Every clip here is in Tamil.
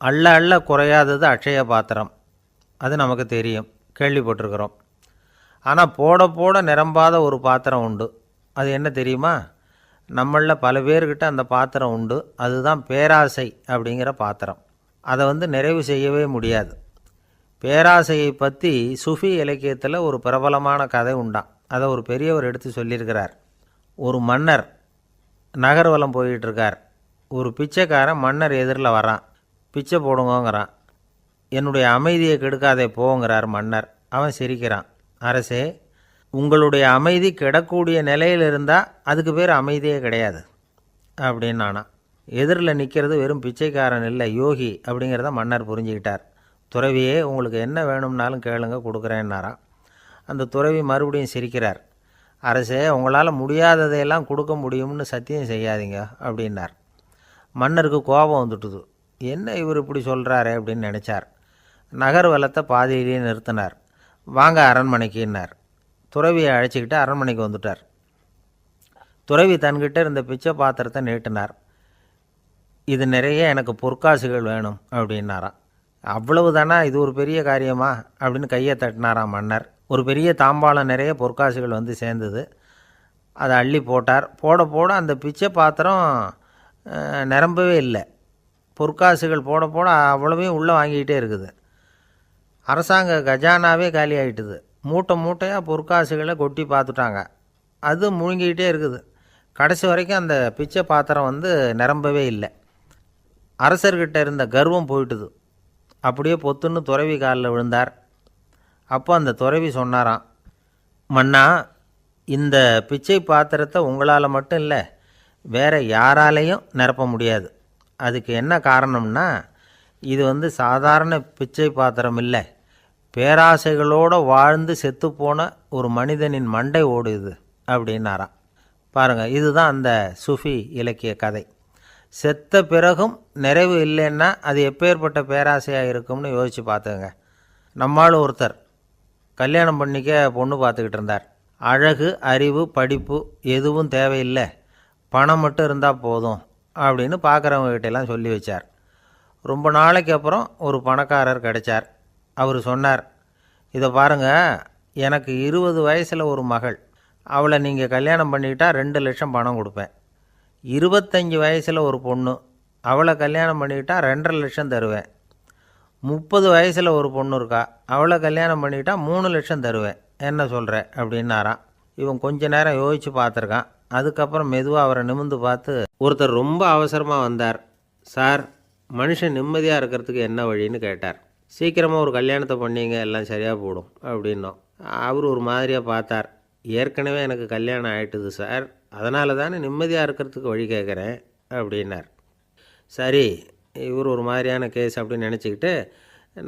அள்ள அள்ள குறையாதது அட்சய பாத்திரம். அது நமக்கு தெரியும், கேள்விப்பட்டிருக்கிறோம். ஆனால் போட போட நிரம்பாத ஒரு பாத்திரம் உண்டு. அது என்ன தெரியுமா? நம்மளில் பல பேர்கிட்ட அந்த பாத்திரம் உண்டு. அதுதான் பேராசை அப்படிங்கிற பாத்திரம். அதை நிறைவு செய்யவே முடியாது. பேராசையை பற்றி சுஃபி இலக்கியத்தில் ஒரு பிரபலமான கதை உண்டாம். அதை ஒரு பெரியவர் எடுத்து சொல்லியிருக்கிறார். ஒரு மன்னர் நகர்வலம் போயிட்டுருக்கார். ஒரு பிச்சைக்காரன் மன்னர் எதிரில் வரான். பிச்சை போடுங்கோங்கிறான். என்னுடைய அமைதியை கெடுக்காதே போங்கிறார் மன்னர். அவன் சிரிக்கிறான். அரசே, உங்களுடைய அமைதி கெடக்கூடிய நிலையில் இருந்தால் அதுக்கு பேர் அமைதியே கிடையாது அப்படின்னு நானா. எதிரில் நிற்கிறது வெறும் பிச்சைக்காரன் இல்லை, யோகி அப்படிங்கிறத மன்னர் புரிஞ்சுக்கிட்டார். துறவியே, உங்களுக்கு என்ன வேணும்னாலும் கேளுங்க, கொடுக்குறேன்னாராம். அந்த துறவி மறுபடியும் சிரிக்கிறார். அரசே, உங்களால் முடியாததையெல்லாம் கொடுக்க முடியும்னு சத்தியம் செய்யாதீங்க அப்படின்னார். மன்னருக்கு கோபம் வந்துட்டுது. என்ன இவர் இப்படி சொல்கிறாரே அப்படின்னு நினச்சார். நகர்வலத்தை பாதியிலேயே நிறுத்தினார். வாங்க அரண்மனைக்குன்னார். துறவியை அழைச்சிக்கிட்டு அரண்மனைக்கு வந்துட்டார். துறவி தன்கிட்ட இருந்த பிச்சை பாத்திரத்தை நீட்டினார். இது நிறைய எனக்கு பொற்காசுகள் வேணும் அப்படின்னாராம். அவ்வளவு தானா, இது ஒரு பெரிய காரியமா அப்படின்னு கையை தட்டினாராம் மன்னர். ஒரு பெரிய தாம்பாளம் நிறைய பொற்காசுகள் சேர்ந்தது. அதை அள்ளி போட்டார். போட போட அந்த பிச்சை பாத்திரம் நிரம்பவே இல்லை. பொற்காசுகள் போட போட அவ்வளவையும் உள்ளே வாங்கிக்கிட்டே இருக்குது. அரசாங்க கஜானாவே காலி ஆகிட்டுது. மூட்டை மூட்டையாக பொற்காசுகளை கொட்டி பார்த்துட்டாங்க. அது முழுங்கிக்கிட்டே இருக்குது. கடைசி வரைக்கும் அந்த பிச்சை பாத்திரம் நிரம்பவே இல்லை. அரசர்கிட்ட இருந்த கர்வம் போயிட்டுது. அப்படியே பொத்துன்னு துறவி காலில் விழுந்தார். அப்போ அந்த துறவி சொன்னாராம், மன்னா, இந்த பிச்சை பாத்திரத்தை உங்களால் மட்டும் இல்லை, வேறு யாராலையும் நிரப்ப முடியாது. அதுக்கு என்ன காரணம்னா, இது சாதாரண பிச்சை பாத்திரம் இல்லை, பேராசைகளோடு வாழ்ந்து செத்துப்போன ஒரு மனிதனின் மண்டை ஓடுது அப்படின்னாராம். பாருங்கள், இதுதான் அந்த சுஃபி இலக்கிய கதை. செத்த பிறகும் நிறைவு இல்லைன்னா அது எப்பேற்பட்ட பேராசையாக இருக்கும்னு யோசித்து பார்த்துங்க. நம்மால் ஒருத்தர் கல்யாணம் பண்ணிக்க பொண்ணு பார்த்துக்கிட்டு இருந்தார். அழகு, அறிவு, படிப்பு எதுவும் தேவையில்லை, பணம் மட்டும் இருந்தால் போதும் அப்படின்னு பார்க்குறவங்ககிட்டெல்லாம் சொல்லி வச்சார். ரொம்ப நாளைக்கு அப்புறம் ஒரு பணக்காரர் கிடைச்சார். அவர் சொன்னார், இதை பாருங்கள், எனக்கு 20 வயசில் ஒரு மகள், அவளை நீங்கள் கல்யாணம் பண்ணிக்கிட்டா 2 லட்சம் பணம் கொடுப்பேன். 25 வயசில் ஒரு பொண்ணு, அவளை கல்யாணம் பண்ணிக்கிட்டா 2.5 லட்சம் தருவேன். 30 வயசில் ஒரு பொண்ணு இருக்கா, அவளை கல்யாணம் பண்ணிக்கிட்டா 3 லட்சம் தருவேன். என்ன சொல்கிற அப்படின்னாராம். இவன் கொஞ்ச நேரம் யோசித்து பார்த்துருக்கான். அதுக்கப்புறம் மெதுவாக அவரை நிமிர்ந்து பார்த்து, ஒருத்தர் ரொம்ப அவசரமாக வந்தார். சார், மனுஷன் நிம்மதியாக இருக்கிறதுக்கு என்ன வழின்னு கேட்டார். சீக்கிரமாக ஒரு கல்யாணத்தை பண்ணிங்க, எல்லாம் சரியாக போடும் அப்படின்னோம். அவர் ஒரு மாதிரியாக பார்த்தார். ஏற்கனவே எனக்கு கல்யாணம் ஆகிட்டுது சார், அதனால தானே நிம்மதியாக இருக்கிறதுக்கு வழி கேட்குறேன் அப்படின்னார். சரி, இவர் ஒரு மாதிரியான கேஸ் அப்படின்னு நினச்சிக்கிட்டு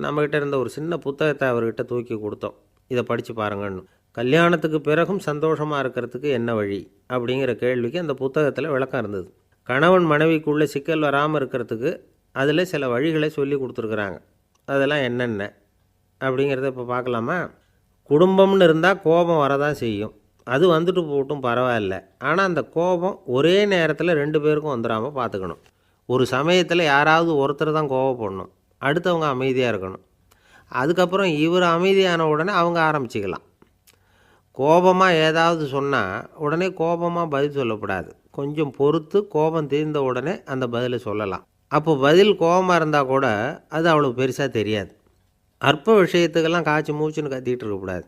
நம்மக்கிட்ட இருந்த ஒரு சின்ன புத்தகத்தை அவர்கிட்ட தூக்கி கொடுத்தோம். இதை படித்து பாருங்கன்னு. கல்யாணத்துக்கு பிறகும் சந்தோஷமாக இருக்கிறதுக்கு என்ன வழி அப்படிங்கிற கேள்விக்கு அந்த புத்தகத்தில் விளக்கம் இருந்தது. கணவன் மனைவிக்குள்ளே சிக்கல் வராமல் இருக்கிறதுக்கு அதில் சில வழிகளை சொல்லி கொடுத்துருக்குறாங்க. அதெல்லாம் என்னென்ன அப்படிங்கிறத இப்போ பார்க்கலாமா? குடும்பம்னு இருந்தால் கோபம் வரதான் செய்யும். அது வந்துட்டு போட்டும் பரவாயில்ல. ஆனால் அந்த கோபம் ஒரே நேரத்தில் 2 பேருக்கும் வந்துடாமல் பார்த்துக்கணும். ஒரு சமயத்தில் யாராவது ஒருத்தர் தான் கோபப்படணும், அடுத்தவங்க அமைதியாக இருக்கணும். அதுக்கப்புறம் இவர் அமைதியான உடனே அவங்க ஆரம்பிச்சிக்கலாம். கோபமாக ஏதாவது சொன்னால் உடனே கோபமாக பதில் சொல்லக்கூடாது. கொஞ்சம் பொறுத்து கோபம் தீர்ந்த உடனே அந்த பதிலை சொல்லலாம். அப்போ பதில் கோபமாக இருந்தால் கூட அது அவ்வளோ பெருசாக தெரியாது. அற்ப விஷயத்துக்கெல்லாம் காய்ச்சி மூச்சுன்னு கத்திக்கிட்டு இருக்கக்கூடாது.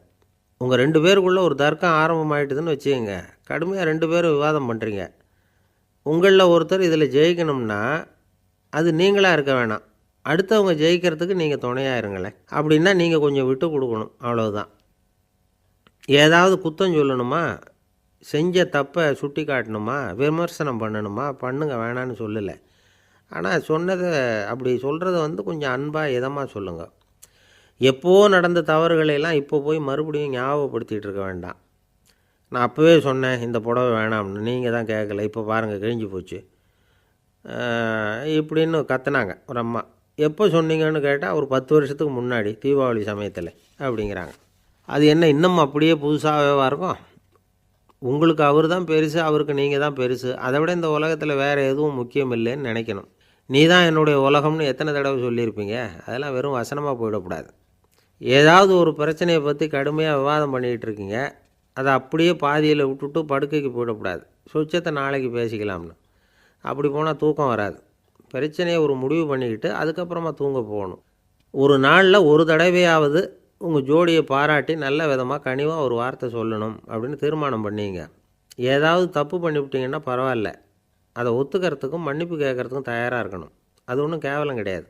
உங்கள் 2 பேருக்குள்ளே ஒரு தர்க்கம் ஆரம்பமாயிட்டுதுன்னு வச்சுக்கோங்க. கடுமையாக 2 பேரும் விவாதம் பண்ணுறீங்க. உங்களில் ஒருத்தர் இதில் ஜெயிக்கணும்னா அது நீங்களாக இருக்க வேணாம், அடுத்தவங்க ஜெயிக்கிறதுக்கு நீங்கள் துணையாக இருங்களேன். அப்படின்னா நீங்கள் கொஞ்சம் விட்டு கொடுக்கணும், அவ்வளவுதான். ஏதாவது குத்தம் சொல்லணுமா, செஞ்ச தப்பை சுட்டி காட்டணுமா, விமர்சனம் பண்ணணுமா, பண்ணுங்க, வேணான்னு சொல்லலை. ஆனால் சொன்னதை அப்படி சொல்கிறத கொஞ்சம் அன்பாக இதமாக சொல்லுங்கள். எப்போது நடந்த தவறுகளையெல்லாம் இப்போ போய் மறுபடியும் ஞாபகப்படுத்திகிட்டு இருக்க வேண்டாம். நான் அப்போவே சொன்னேன் இந்த புடவை வேணாம்னு, நீங்கள் தான் கேட்கல, இப்போ பாருங்கள் கிழிஞ்சு போச்சு இப்படின்னு கத்துனாங்க ஒரு அம்மா. எப்போ சொன்னீங்கன்னு கேட்டால் ஒரு 10 வருஷத்துக்கு முன்னாடி தீபாவளி சமயத்தில் அப்படிங்கிறாங்க. அது என்ன இன்னும் அப்படியே புதுசாகவே இருக்கும்? உங்களுக்கு அவர் தான் பெருசு, அவருக்கு நீங்கள் தான் பெருசு. அதை விட இந்த உலகத்தில் வேறு எதுவும் முக்கியம் இல்லைன்னு நினைக்கணும். நீ தான் என்னுடைய உலகம்னு எத்தனை தடவை சொல்லியிருப்பீங்க. அதெல்லாம் வெறும் வசனமாக போயிடக்கூடாது. ஏதாவது ஒரு பிரச்சனையை பற்றி கடுமையாக விவாதம் பண்ணிக்கிட்டு இருக்கீங்க, அதை அப்படியே பாதியில் விட்டுட்டு படுக்கைக்கு போயிடக்கூடாது. சொச்சத்தை நாளைக்கு பேசிக்கலாம்னு. அப்படி போனால் தூக்கம் வராது. பிரச்சனையை ஒரு முடிவு பண்ணிக்கிட்டு அதுக்கப்புறமா தூங்க போகணும். ஒரு நாளில் ஒரு தடவையாவது உங்கள் ஜோடியை பாராட்டி நல்ல விதமாக கனிவாக ஒரு வார்த்தை சொல்லணும் அப்படின்னு தீர்மானம் பண்ணிங்க. ஏதாவது தப்பு பண்ணிவிட்டீங்கன்னா பரவாயில்ல, அதை ஒத்துக்கிறதுக்கும் மன்னிப்பு கேட்குறதுக்கும் தயாராக இருக்கணும். அது ஒன்றும் கேவலம் கிடையாது.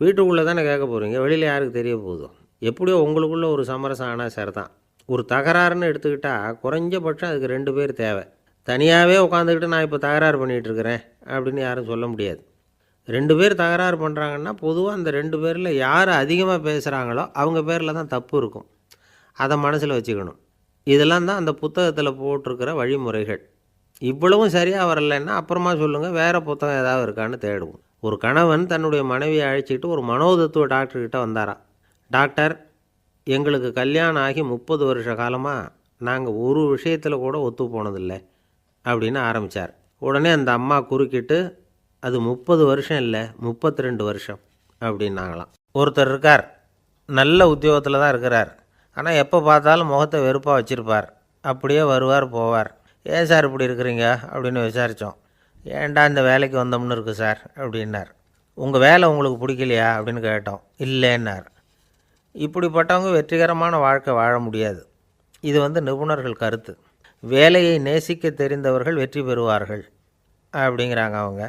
வீட்டுக்குள்ளே தானே கேட்க போகிறீங்க, வெளியில் யாருக்கு தெரிய போதும். எப்படியோ உங்களுக்குள்ளே ஒரு சமரசம் ஆனால் சரி தான். ஒரு தகராறுன்னு எடுத்துக்கிட்டால் குறைஞ்சபட்சம் அதுக்கு 2 பேர் தேவை. தனியாகவே உட்காந்துக்கிட்டு நான் இப்போ தகராறு பண்ணிகிட்டு இருக்கிறேன் அப்படின்னு யாரும் சொல்ல முடியாது. 2 பேர் தகராறு பண்ணுறாங்கன்னா பொதுவாக அந்த 2 பேரில் யார் அதிகமாக பேசுகிறாங்களோ அவங்க பேரில் தான் தப்பு இருக்கும். அதை மனசில் வச்சுக்கணும். இதெல்லாம் தான் அந்த புத்தகத்தில் போட்டிருக்கிற வழிமுறைகள். இவ்வளவும் சரியாக வரலைன்னா அப்புறமா சொல்லுங்கள், வேறு புத்தகம் ஏதாவது இருக்கான்னு தேடுவோம். ஒரு கணவன் தன்னுடைய மனைவியை அழைச்சிக்கிட்டு ஒரு மனோதத்துவ டாக்டர்கிட்ட வந்தாராம். டாக்டர், எங்களுக்கு கல்யாணம் ஆகி 30 வருஷ காலமாக நாங்கள் ஒரு விஷயத்தில் கூட ஒத்து போனதில்லை அப்படின்னு ஆரம்பித்தார். உடனே அந்த அம்மா குறுக்கிட்டு, அது 30 வருஷம் இல்லை, 32 வருஷம் அப்படின்னாங்களாம். ஒருத்தர் இருக்கார், நல்ல உத்தியோகத்தில் தான் இருக்கிறார். ஆனால் எப்போ பார்த்தாலும் முகத்தை வெறுப்பாக வச்சுருப்பார். அப்படியே வருவார் போவார். ஏன் சார் இப்படி இருக்கிறீங்க அப்படின்னு விசாரித்தோம். ஏன்டா இந்த வேலைக்கு வந்தோம்னு இருக்குது சார் அப்படின்னார். உங்கள் வேலை உங்களுக்கு பிடிக்கலையா அப்படின்னு கேட்டோம். இல்லைன்னார். இப்படிப்பட்டவங்க வெற்றிகரமான வாழ்க்கை வாழ முடியாது. இது நிபுணர்கள் கருத்து. வேலையை நேசிக்க தெரிந்தவர்கள் வெற்றி பெறுவார்கள் அப்படிங்கிறாங்க அவங்க.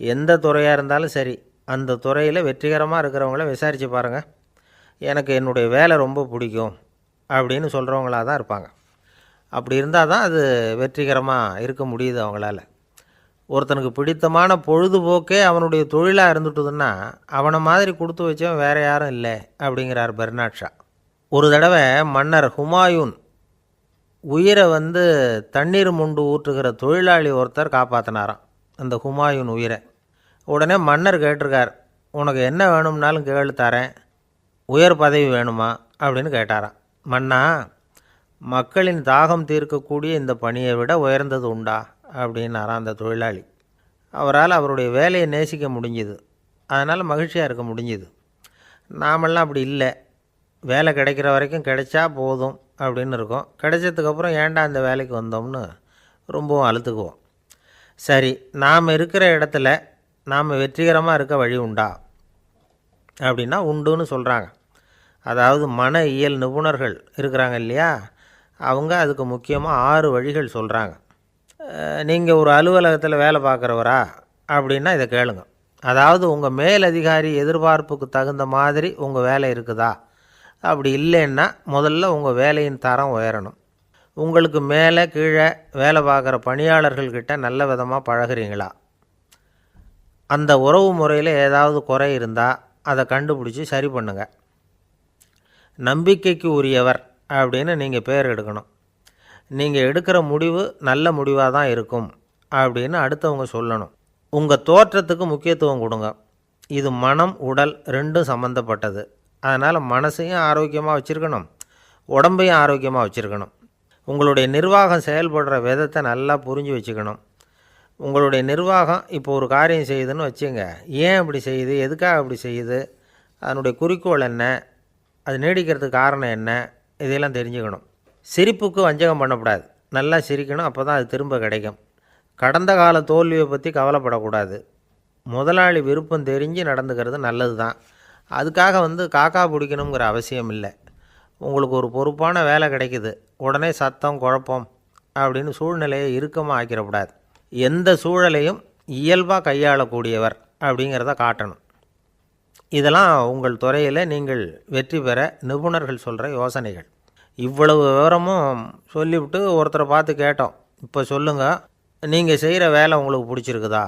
எந்த துறையாக இருந்தாலும் சரி, அந்த துறையில் வெற்றிகரமாக இருக்கிறவங்கள விசாரித்து பாருங்கள். எனக்கு என்னுடைய வேலை ரொம்ப பிடிக்கும் அப்படின்னு சொல்கிறவங்களாக தான் இருப்பாங்க. அப்படி இருந்தால் தான் அது வெற்றிகரமாக இருக்க முடியுது அவங்களால. ஒருத்தனுக்கு பிடித்தமான பொழுதுபோக்கே அவனுடைய தொழிலாக இருந்துட்டுதுன்னா அவனை மாதிரி கொடுத்து வச்சவன் வேறு யாரும் இல்லை அப்படிங்கிறார் பெர்னாட் ஷா. ஒரு தடவை மன்னர் ஹுமாயூன் உயிரை தண்ணீர் முண்டு ஊற்றுகிற தொழிலாளி ஒருத்தர் காப்பாற்றினாராம் அந்த ஹுமாயூன் உயிரை. உடனே மன்னர் கேட்டிருக்கார், உனக்கு என்ன வேணும்னாலும் கேளு தரேன், உயர் பதவி வேணுமா அப்படின்னு கேட்டாராம். மன்னா, மக்களின் தாகம் தீர்க்கக்கூடிய இந்த பணியை விட உயர்ந்தது உண்டா அப்படின்னாராம் அந்த தொழிலாளி. அவரால் அவருடைய வேலையை நேசிக்க முடிஞ்சுது, அதனால் மகிழ்ச்சியாக இருக்க முடிஞ்சுது. நாமெல்லாம் அப்படி இல்லை. வேலை கிடைக்கிற வரைக்கும் கிடைச்சா போதும் அப்படின்னு இருக்கோம். கிடைச்சதுக்கப்புறம் ஏன்டா இந்த வேலைக்கு வந்தோம்னு ரொம்பவும் அழுத்துக்குவோம். சரி, நாம் இருக்கிற இடத்துல நாம் வெற்றிகரமாக இருக்க வழி உண்டா அப்படின்னா உண்டுன்னு சொல்கிறாங்க. அதாவது மன இயல் நிபுணர்கள் இருக்கிறாங்க இல்லையா, அவங்க அதுக்கு முக்கியமாக 6 வழிகள் சொல்கிறாங்க. நீங்கள் ஒரு அலுவலகத்தில் வேலை பார்க்குறவரா அப்படின்னா இதை கேளுங்க. அதாவது உங்கள் மேலதிகாரி எதிர்பார்ப்புக்கு தகுந்த மாதிரி உங்கள் வேலை இருக்குதா? அப்படி இல்லைன்னா முதல்ல உங்கள் வேலையின் தரம் உயரணும். உங்களுக்கு மேலே கீழே வேலை பார்க்குற பணியாளர்கள்கிட்ட நல்ல விதமாக பழகிறீங்களா? அந்த உறவு முறையில் ஏதாவது குறை இருந்தால் அதை கண்டுபிடிச்சி சரி பண்ணுங்கள். நம்பிக்கைக்கு உரியவர் அப்படின்னு நீங்கள் பேர் எடுக்கணும். நீங்கள் எடுக்கிற முடிவு நல்ல முடிவாக தான் இருக்கும் அப்படின்னு அடுத்தவங்க சொல்லணும். உங்கள் தோற்றத்துக்கு முக்கியத்துவம் கொடுங்க. இது மனம் உடல் 2ம் சம்மந்தப்பட்டது. அதனால் மனசையும் ஆரோக்கியமாக வச்சுருக்கணும், உடம்பையும் ஆரோக்கியமாக வச்சுருக்கணும். உங்களுடைய நிர்வாகம் செயல்படுற விதத்தை நல்லா புரிஞ்சு வச்சுக்கணும். உங்களுடைய நிர்வாகம் இப்போ ஒரு காரியம் செய்யுதுன்னு வச்சுங்க, ஏன் அப்படி செய்யுது, எதுக்காக அப்படி செய்யுது, அதனுடைய குறிக்கோள் என்ன, அது நீடிக்கிறதுக்கு காரணம் என்ன, இதையெல்லாம் தெரிஞ்சுக்கணும். சிரிப்புக்கு வஞ்சகம் பண்ணக்கூடாது. நல்லா சிரிக்கணும், அப்போ தான் அது திரும்ப கிடைக்கும். கடந்த கால தோல்வியை பற்றி கவலைப்படக்கூடாது. முதலாளி விருப்பம் தெரிஞ்சு நடந்துக்கிறது நல்லது தான். அதுக்காக காக்கா பிடிக்கணுங்கிற அவசியம் இல்லை. உங்களுக்கு ஒரு பொறுப்பான வேலை கிடைக்குது, உடனே சத்தம் குழப்பம் அப்படின்னு சூழ்நிலையை இறுக்கமாக ஆக்கிடக்கூடாது. எந்த சூழலையும் இயல்பாக கையாளக்கூடியவர் அப்படிங்கிறத காட்டணும். இதெல்லாம் உங்கள் துறையில் நீங்கள் வெற்றி பெற நிபுணர்கள் சொல்கிற யோசனைகள். இவ்வளவு விவரமும் சொல்லிவிட்டு ஒருத்தரை பார்த்து கேட்டோம், இப்போ சொல்லுங்கள், நீங்கள் செய்கிற வேலை உங்களுக்கு பிடிச்சிருக்குதா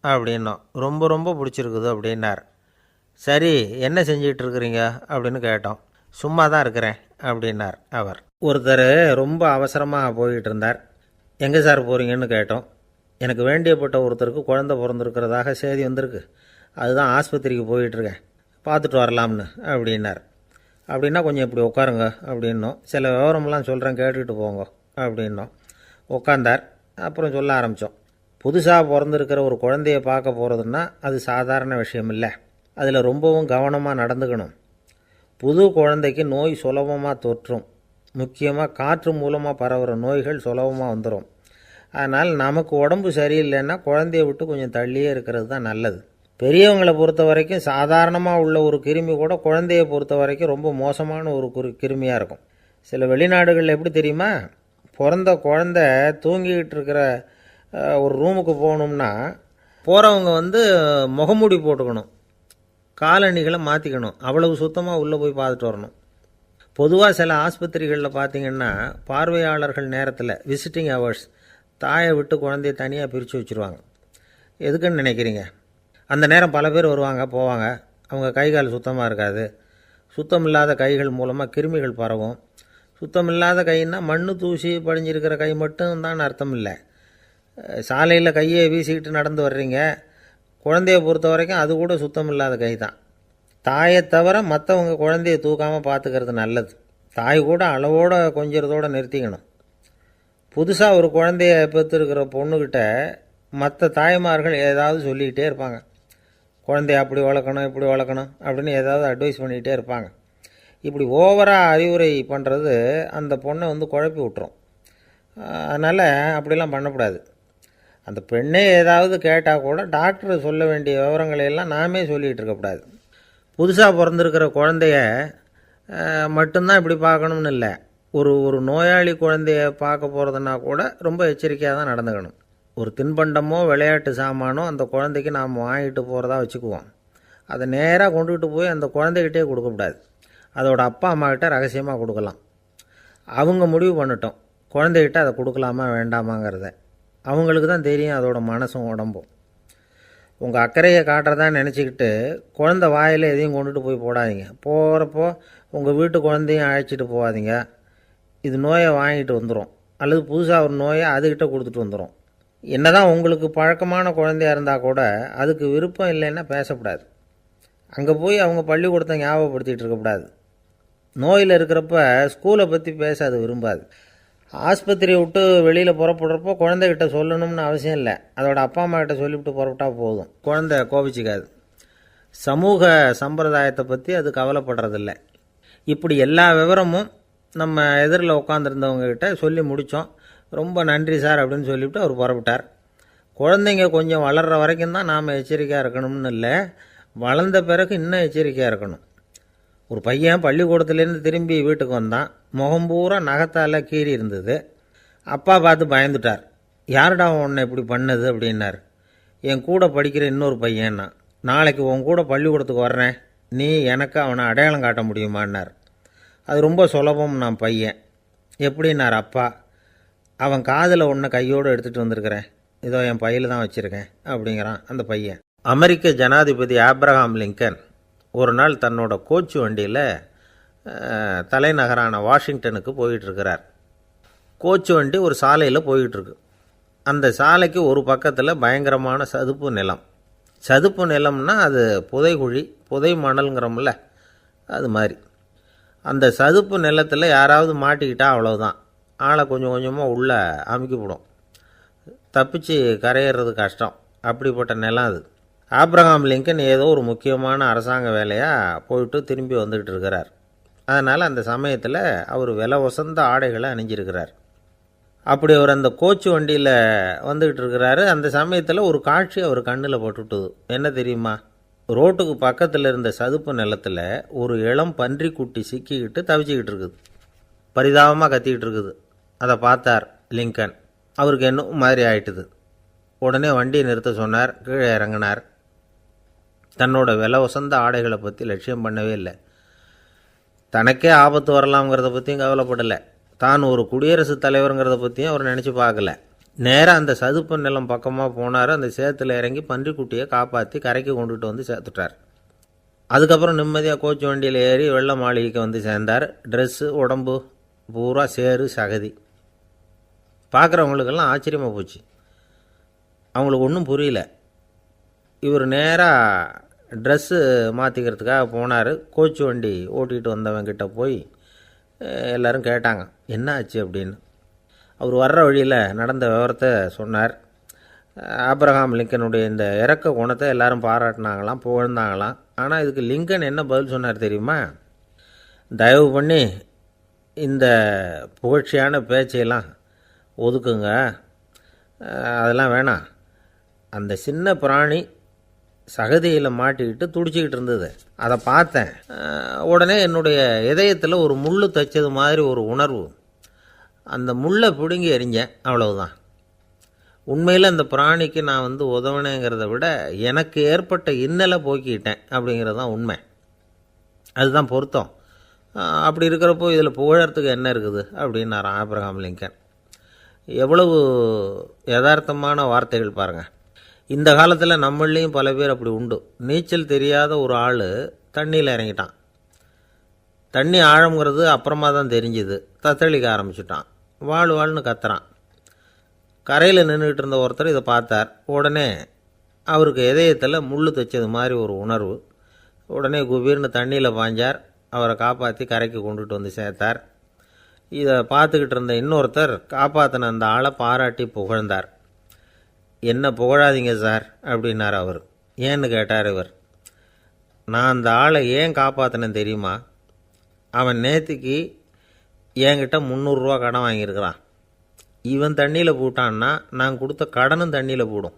அப்படின்னோம். ரொம்ப ரொம்ப பிடிச்சிருக்குது அப்படின்னார். சரி, என்ன செஞ்சிகிட்ருக்குறீங்க அப்படின்னு கேட்டோம். சும்மா தான் இருக்கிறேன் அப்படின்னார் அவர். ஒருத்தர் ரொம்ப அவசரமாக போய்கிட்டு இருந்தார். எங்கே சார் போகிறீங்கன்னு கேட்டோம். எனக்கு வேண்டியப்பட்ட ஒருத்தருக்கு குழந்தை பிறந்திருக்கிறதாக செய்தி வந்திருக்கு, அதுதான் ஆஸ்பத்திரிக்கு போயிட்டுருக்கேன், பார்த்துட்டு வரலாம்னு அப்படின்னார். அப்படின்னா கொஞ்சம் இப்படி உட்காருங்க அப்படின்னோம். சில விவரமெல்லாம் சொல்கிறேன், கேட்டுக்கிட்டு போங்க அப்படின்னோம். உட்காந்தார். அப்புறம் சொல்ல ஆரம்பித்தோம். புதுசாக பிறந்திருக்கிற ஒரு குழந்தைய பார்க்க போகிறதுன்னா அது சாதாரண விஷயம் இல்லை. அதில் ரொம்பவும் கவனமாக நடந்துக்கணும். புது குழந்தைக்கு நோய் சுலபமாக தொற்றும். முக்கியமாக காற்று மூலமாக பரவுகிற நோய்கள் சுலபமாக வந்துடும். அதனால் நமக்கு உடம்பு சரியில்லைன்னா குழந்தைய விட்டு கொஞ்சம் தள்ளியே இருக்கிறது தான் நல்லது. பெரியவங்களை பொறுத்த வரைக்கும் சாதாரணமாக உள்ள ஒரு கிருமி கூட குழந்தைய பொறுத்த வரைக்கும் ரொம்ப மோசமான ஒரு கிருமியாக இருக்கும். சில வெளிநாடுகளில் எப்படி தெரியுமா, பிறந்த குழந்தை தூங்கிக்கிட்டு இருக்கிற ஒரு ரூமுக்கு போகணும்னா போகிறவங்க முகமூடி போட்டுக்கணும், காலணிகளை மாற்றிக்கணும், அவ்வளவு சுத்தமாக உள்ளே போய் பார்த்துட்டு வரணும். பொதுவாக சில ஆஸ்பத்திரிகளில் பார்த்திங்கன்னா பார்வையாளர்கள் நேரத்தில் விசிட்டிங் ஹவர்ஸ் தாயை விட்டு குழந்தைய தனியாக பிரித்து வச்சுருவாங்க. எதுக்குன்னு நினைக்கிறீங்க? அந்த நேரம் பல பேர் வருவாங்க போவாங்க. அவங்க கை கால் சுத்தமாக இருக்காது. சுத்தமில்லாத கைகள் மூலமாக கிருமிகள் பரவும். சுத்தமில்லாத கைன்னா மண்ணு தூசி படிஞ்சிருக்கிற கை மட்டும் தான் அர்த்தம் இல்லை. சாலையில் கையை வீசிக்கிட்டு நடந்து வர்றீங்க, குழந்தைய பொறுத்த வரைக்கும் அது கூட சுத்தமில்லாத கை தான். தாயை தவிர மற்றவங்க குழந்தைய தூக்காமல் பார்த்துக்கிறது நல்லது. தாய் கூட அளவோடு கொஞ்சிறதோடு நிறுத்திக்கணும். புதுசாக ஒரு குழந்தைய பெற்றுருக்கிற பொண்ணுக்கிட்ட மற்ற தாய்மார்கள் ஏதாவது சொல்லிக்கிட்டே இருப்பாங்க. குழந்தைய அப்படி வளர்க்கணும் இப்படி வளர்க்கணும் அப்படின்னு ஏதாவது அட்வைஸ் பண்ணிக்கிட்டே இருப்பாங்க. இப்படி ஓவராக அறிவுரை பண்ணுறது அந்த பொண்ணை குழப்பி விட்டுரும். அதனால் அப்படிலாம் பண்ணக்கூடாது. அந்த பெண்ணே ஏதாவது கேட்டால் கூட டாக்டர் சொல்ல வேண்டிய விவரங்களையெல்லாம் நாமே சொல்லிகிட்டு இருக்கக்கூடாது. புதுசாக பிறந்திருக்கிற குழந்தைய மட்டும்தான் இப்படி பார்க்கணும்னு இல்லை. ஒரு நோயாளி குழந்தைய பார்க்க போகிறதுனா கூட ரொம்ப எச்சரிக்கையாக தான் நடந்துக்கணும். ஒரு தின்பண்டமோ விளையாட்டு சாமானோ அந்த குழந்தைக்கு நாம் வாங்கிட்டு போகிறதா வச்சுக்குவோம். அதை நேராக கொண்டுகிட்டு போய் அந்த குழந்தைகிட்டே கொடுக்கக்கூடாது. அதோட அப்பா அம்மாக்கிட்ட ரகசியமாக கொடுக்கலாம். அவங்க முடிவு பண்ணட்டும் குழந்தைகிட்ட அதை கொடுக்கலாமா வேண்டாமாங்கிறத. அவங்களுக்கு தான் தெரியும் அதோட மனசும் உடம்பும். உங்கள் அக்கறையை காட்டுறதா நினச்சிக்கிட்டு குழந்தை வாயில் எதையும் கொண்டுட்டு போய் போடாதீங்க. போகிறப்போ உங்கள் வீட்டு குழந்தையும் அழைச்சிட்டு போகாதீங்க. இது நோயை வாங்கிட்டு வந்துடும், அல்லது புதுசாக ஒரு நோயை அதுக்கிட்ட கொடுத்துட்டு வந்துடும். என்னதான் உங்களுக்கு பழக்கமான குழந்தையாக இருந்தால் கூட அதுக்கு விருப்பம் இல்லைன்னா பேசக்கூடாது. அங்கே போய் அவங்க பள்ளிக்கூடத்தை ஞாபகப்படுத்திகிட்டு இருக்கக்கூடாது. நோயில் இருக்கிறப்ப ஸ்கூலை பற்றி பேச அது விரும்பாது. ஆஸ்பத்திரியை விட்டு வெளியில் புறப்படுறப்போ குழந்தைகிட்ட சொல்லணும்னு அவசியம் இல்லை. அதோட அப்பா அம்மா கிட்ட சொல்லிவிட்டு புறப்பட்டா போதும். குழந்தை கோபிச்சிக்காது. சமூக சம்பிரதாயத்தை பற்றி அது கவலைப்படுறதில்லை. இப்படி எல்லா விவரமும் நம்ம எதிரில் உட்காந்துருந்தவங்ககிட்ட சொல்லி முடித்தோம். ரொம்ப நன்றி சார் அப்படின்னு சொல்லிவிட்டு அவர் புறப்பட்டார். குழந்தைங்க கொஞ்சம் வளர்கிற வரைக்கும் தான் நாம் எச்சரிக்கையாக இருக்கணும்னு இல்லை, வளர்ந்த பிறகு இன்னும் எச்சரிக்கையாக இருக்கணும். ஒரு பையன் பள்ளிக்கூடத்துலேருந்து திரும்பி வீட்டுக்கு வந்தான். முகம் பூரா நகத்தால் கீறி இருந்தது. அப்பா பார்த்து பயந்துட்டார். யாருடா உன்னை இப்படி பண்ணது அப்படின்னார். என் கூட படிக்கிற இன்னொரு பையன்னா. நாளைக்கு உன் கூட பள்ளிக்கூடத்துக்கு வர்றேன், நீ எனக்கு அவனை அடையாளம் காட்ட முடியுமான்னார். அது ரொம்ப சுலபம் நான் பையன். எப்படின்னார் அப்பா. அவன் காதில் ஒன்று கையோடு எடுத்துகிட்டு வந்திருக்கிறேன், இதோ என் பையில் தான் வச்சுருக்கேன் அப்படிங்கிறான் அந்த பையன். அமெரிக்க ஜனாதிபதி ஆப்ரஹாம் லிங்கன் ஒரு நாள் தன்னோட கோச்சு வண்டியில் தலைநகரான வாஷிங்டனுக்கு போயிட்டுருக்கிறார். கோச்சு வண்டி ஒரு சாலையில் போயிட்டுருக்கு. அந்த சாலைக்கு ஒரு பக்கத்தில் பயங்கரமான சதுப்பு நிலம். சதுப்பு நிலம்னா அது புதைகுழி, புதை மணலுங்கிறோம்ல, அது மாதிரி. அந்த சதுப்பு நிலத்தில் யாராவது மாட்டிக்கிட்டால் அவ்வளோதான், ஆளை கொஞ்சம் கொஞ்சமாக உள்ளே அமுக்கிவிடும். தப்பிச்சு கரையிறது கஷ்டம். அப்படிப்பட்ட நிலம் அது. ஆப்ரஹாம் லிங்கன் ஏதோ ஒரு முக்கியமான அரசாங்க வேலையாக போயிட்டு திரும்பி வந்துக்கிட்டு இருக்கிறார். அதனால் அந்த சமயத்தில் அவர் விலை உசந்த ஆடைகளை அணிஞ்சிருக்கிறார். அப்படி அவர் அந்த கோச்சு வண்டியில் வந்துக்கிட்டு இருக்கிறாரு. அந்த சமயத்தில் ஒரு காட்சி அவர் கண்ணில் பட்டுட்டுது. என்ன தெரியுமா? ரோட்டுக்கு பக்கத்தில் இருந்த சதுப்பு நிலத்தில் ஒரு இளம் பன்றிக்குட்டி சிக்கிக்கிட்டு தவிச்சிக்கிட்டு இருக்குது. பரிதாபமாக கத்திக்கிட்டு இருக்குது. அதை பார்த்தார் லிங்கன். அவருக்கு என்ன மாதிரி ஆயிட்டுது. உடனே வண்டியை நிறுத்த சொன்னார். கீழே இறங்கினார். தன்னோட விலை உசந்த ஆடைகளை பற்றி லட்சியம் பண்ணவே இல்லை. தனக்கே ஆபத்து வரலாம்ங்கிறத பற்றியும் கவலைப்படலை. தான் ஒரு குடியரசுத் தலைவருங்கிறத பற்றியும் அவர் நினச்சி பார்க்கல. நேராக அந்த சதுப்பு நிலம் பக்கமாக போனார். அந்த சேத்துல இறங்கி பன்றிக்குட்டியை காப்பாற்றி கரைக்கு கொண்டுகிட்டு வந்து சேர்த்துட்டார். அதுக்கப்புறம் நிம்மதியாக கோச்சு வண்டியில் ஏறி வெள்ளை மாளிகைக்கு வந்து சேர்ந்தார். ட்ரெஸ்ஸு உடம்பு பூரா சேறு சகதி. பார்க்குறவங்களுக்கெல்லாம் ஆச்சரியமாக போச்சு. அவங்களுக்கு ஒன்றும் புரியல. இவர் நேராக ட்ரெஸ்ஸு மாற்றிக்கிறதுக்காக போனார். கோச்சு வண்டி ஓட்டிகிட்டு வந்தவங்கிட்ட போய் எல்லோரும் கேட்டாங்க என்ன ஆச்சு அப்படின்னு. அவர் வர்ற வழியில் நடந்த விவரத்தை சொன்னார். ஆப்ரஹாம் லிங்கனுடைய இந்த இறக்க குணத்தை எல்லாரும் பாராட்டினாங்களாம், புகழ்ந்தாங்களாம். ஆனால் இதுக்கு லிங்கன் என்ன பதில் சொன்னார் தெரியுமா? தயவு பண்ணி இந்த புகழ்ச்சியான பேச்சையெல்லாம் ஒதுக்குங்க, அதெல்லாம் வேணாம். அந்த சின்ன பிராணி சகதியில் மாட்டிக்கிட்டு துடிச்சிக்கிட்டு இருந்தது, அதை பார்த்தேன். உடனே என்னுடைய இதயத்தில் ஒரு முள் தைச்சது மாதிரி ஒரு உணர்வு. அந்த முள்ளை பிடுங்கி எறிஞ்சேன், அவ்வளவுதான். உண்மையில் அந்த பிராணிக்கு நான் உதவினேங்கிறத விட எனக்கு ஏற்பட்ட இன்னலை போக்கிக்கிட்டேன் அப்படிங்கிறது தான் உண்மை. அதுதான் பொருத்தம். அப்படி இருக்கிறப்போ இதில் புகழறதுக்கு என்ன இருக்குது அப்படின்னாராம் ஆப்ரஹாம் லிங்கன். எவ்வளவு யதார்த்தமான வார்த்தைகள் பாருங்கள். இந்த காலத்தில் நம்மளையும் பல பேர் அப்படி உண்டு. நீச்சல் தெரியாத ஒரு ஆள் தண்ணியில் இறங்கிட்டான். தண்ணி ஆழம்ங்கிறது அப்புறமா தான் தெரிஞ்சுது. தத்தளிக்க ஆரம்பிச்சிட்டான். வாழ்னு கத்துறான். கரையில் நின்றுக்கிட்டு இருந்த ஒருத்தர் இதை பார்த்தார். உடனே அவருக்கு இதயத்தில் முள் தைச்சது மாதிரி ஒரு உணர்வு. உடனே குபீர்னு தண்ணியில் பாய்ஞ்சார். அவரை காப்பாற்றி கரைக்கு கொண்டுட்டு வந்து சேர்த்தார். இதை பார்த்துக்கிட்டு இருந்த இன்னொருத்தர் காப்பாற்றின அந்த ஆளை பாராட்டி புகழ்ந்தார். என்ன புகழாதீங்க சார் அப்படின்னார் அவர். ஏன்னு கேட்டார் இவர். நான் அந்த ஆளை ஏன் காப்பாற்றினேன் தெரியுமா? அவன் நேற்றுக்கு என்கிட்ட 300 ரூபா கடன் வாங்கியிருக்கிறான். இவன் தண்ணியில் போட்டான்னா நான் கொடுத்த கடனும் தண்ணியில் போடும்.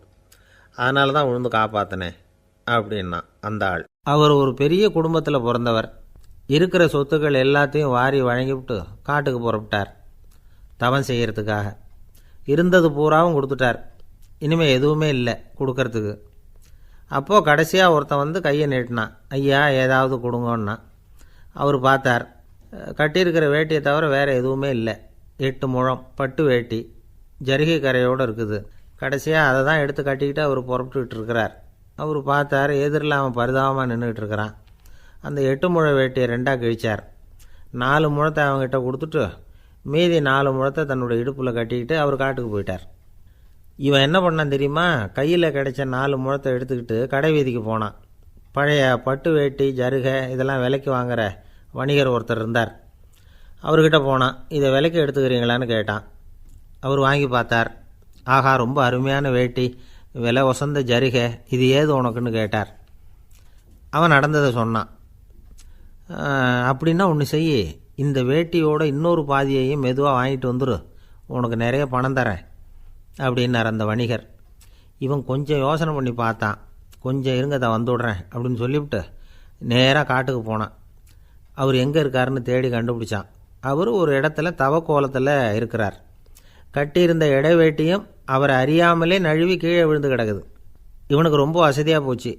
அதனால தான் விழுந்து காப்பாற்றினேன் அப்படின்னா அந்த ஆள். அவர் ஒரு பெரிய குடும்பத்தில் பிறந்தவர். இருக்கிற சொத்துக்கள் எல்லாத்தையும் வாரி வழங்கிவிட்டு காட்டுக்கு புறப்பட்டார் தவம் செய்கிறதுக்காக. இருந்தது பூராவும் கொடுத்துட்டார். இனிமேல் எதுவுமே இல்லை கொடுக்கறதுக்கு. அப்போது கடைசியாக ஒருத்தன் கையை நீட்டினான். ஐயா ஏதாவது கொடுங்கன்னா. அவர் பார்த்தார். கட்டியிருக்கிற வேட்டியை தவிர வேறு எதுவுமே இல்லை. 8 முழம் பட்டு வேட்டி ஜரிகை கரையோடு இருக்குது. கடைசியாக அதை தான் எடுத்து கட்டிக்கிட்டு அவர் புறப்பட்டுக்கிட்டு இருக்கிறார். அவர் பார்த்தார், எதிரில் அவன் பரிதாபமாக நின்றுக்கிட்டு இருக்கிறான். அந்த 8 முழ வேட்டியை 2ஆக கிழிச்சார். 4 முழத்தை அவங்ககிட்ட கொடுத்துட்டு மீதி 4 முழத்தை தன்னுடைய இடுப்பில் கட்டிக்கிட்டு அவர் காட்டுக்கு போயிட்டார். இவன் என்ன பண்ணான் தெரியுமா? கையில் கிடைச்ச 4 முழத்தை எடுத்துக்கிட்டு கடை வீதிக்கு போனான். பழைய பட்டு வேட்டி ஜருகை இதெல்லாம் விலைக்கு வாங்குகிற வணிகர் ஒருத்தர் இருந்தார். அவர்கிட்ட போனான். இதை விலைக்கு எடுத்துக்கிறீங்களான்னு கேட்டான். அவர் வாங்கி பார்த்தார். ஆஹா, ரொம்ப அருமையான வேட்டி, விலை ஒசந்த ஜருகை, இது ஏது உனக்குன்னு கேட்டார். அவன் நடந்ததை சொன்னான். அப்படின்னா ஒன்று செய், இந்த வேட்டியோட இன்னொரு பாதியையும் மெதுவாக வாங்கிட்டு வந்துரு, உனக்கு நிறைய பணம் தரேன் அப்படின்னார் அந்த வணிகர். இவன் கொஞ்சம் யோசனை பண்ணி பார்த்தான். கொஞ்சம் இருங்க, அதை வந்துவிடுறேன் அப்படின்னு சொல்லிவிட்டு நேராக காட்டுக்கு போனான். அவர் எங்கே இருக்காருன்னு தேடி கண்டுபிடிச்சான். அவர் ஒரு இடத்துல தவக்கோலத்தில் இருக்கிறார். கட்டியிருந்த இடைவேட்டியும் அவரை அறியாமலே நழுவி கீழே விழுந்து கிடக்குது. இவனுக்கு ரொம்ப வசதியாக போச்சு.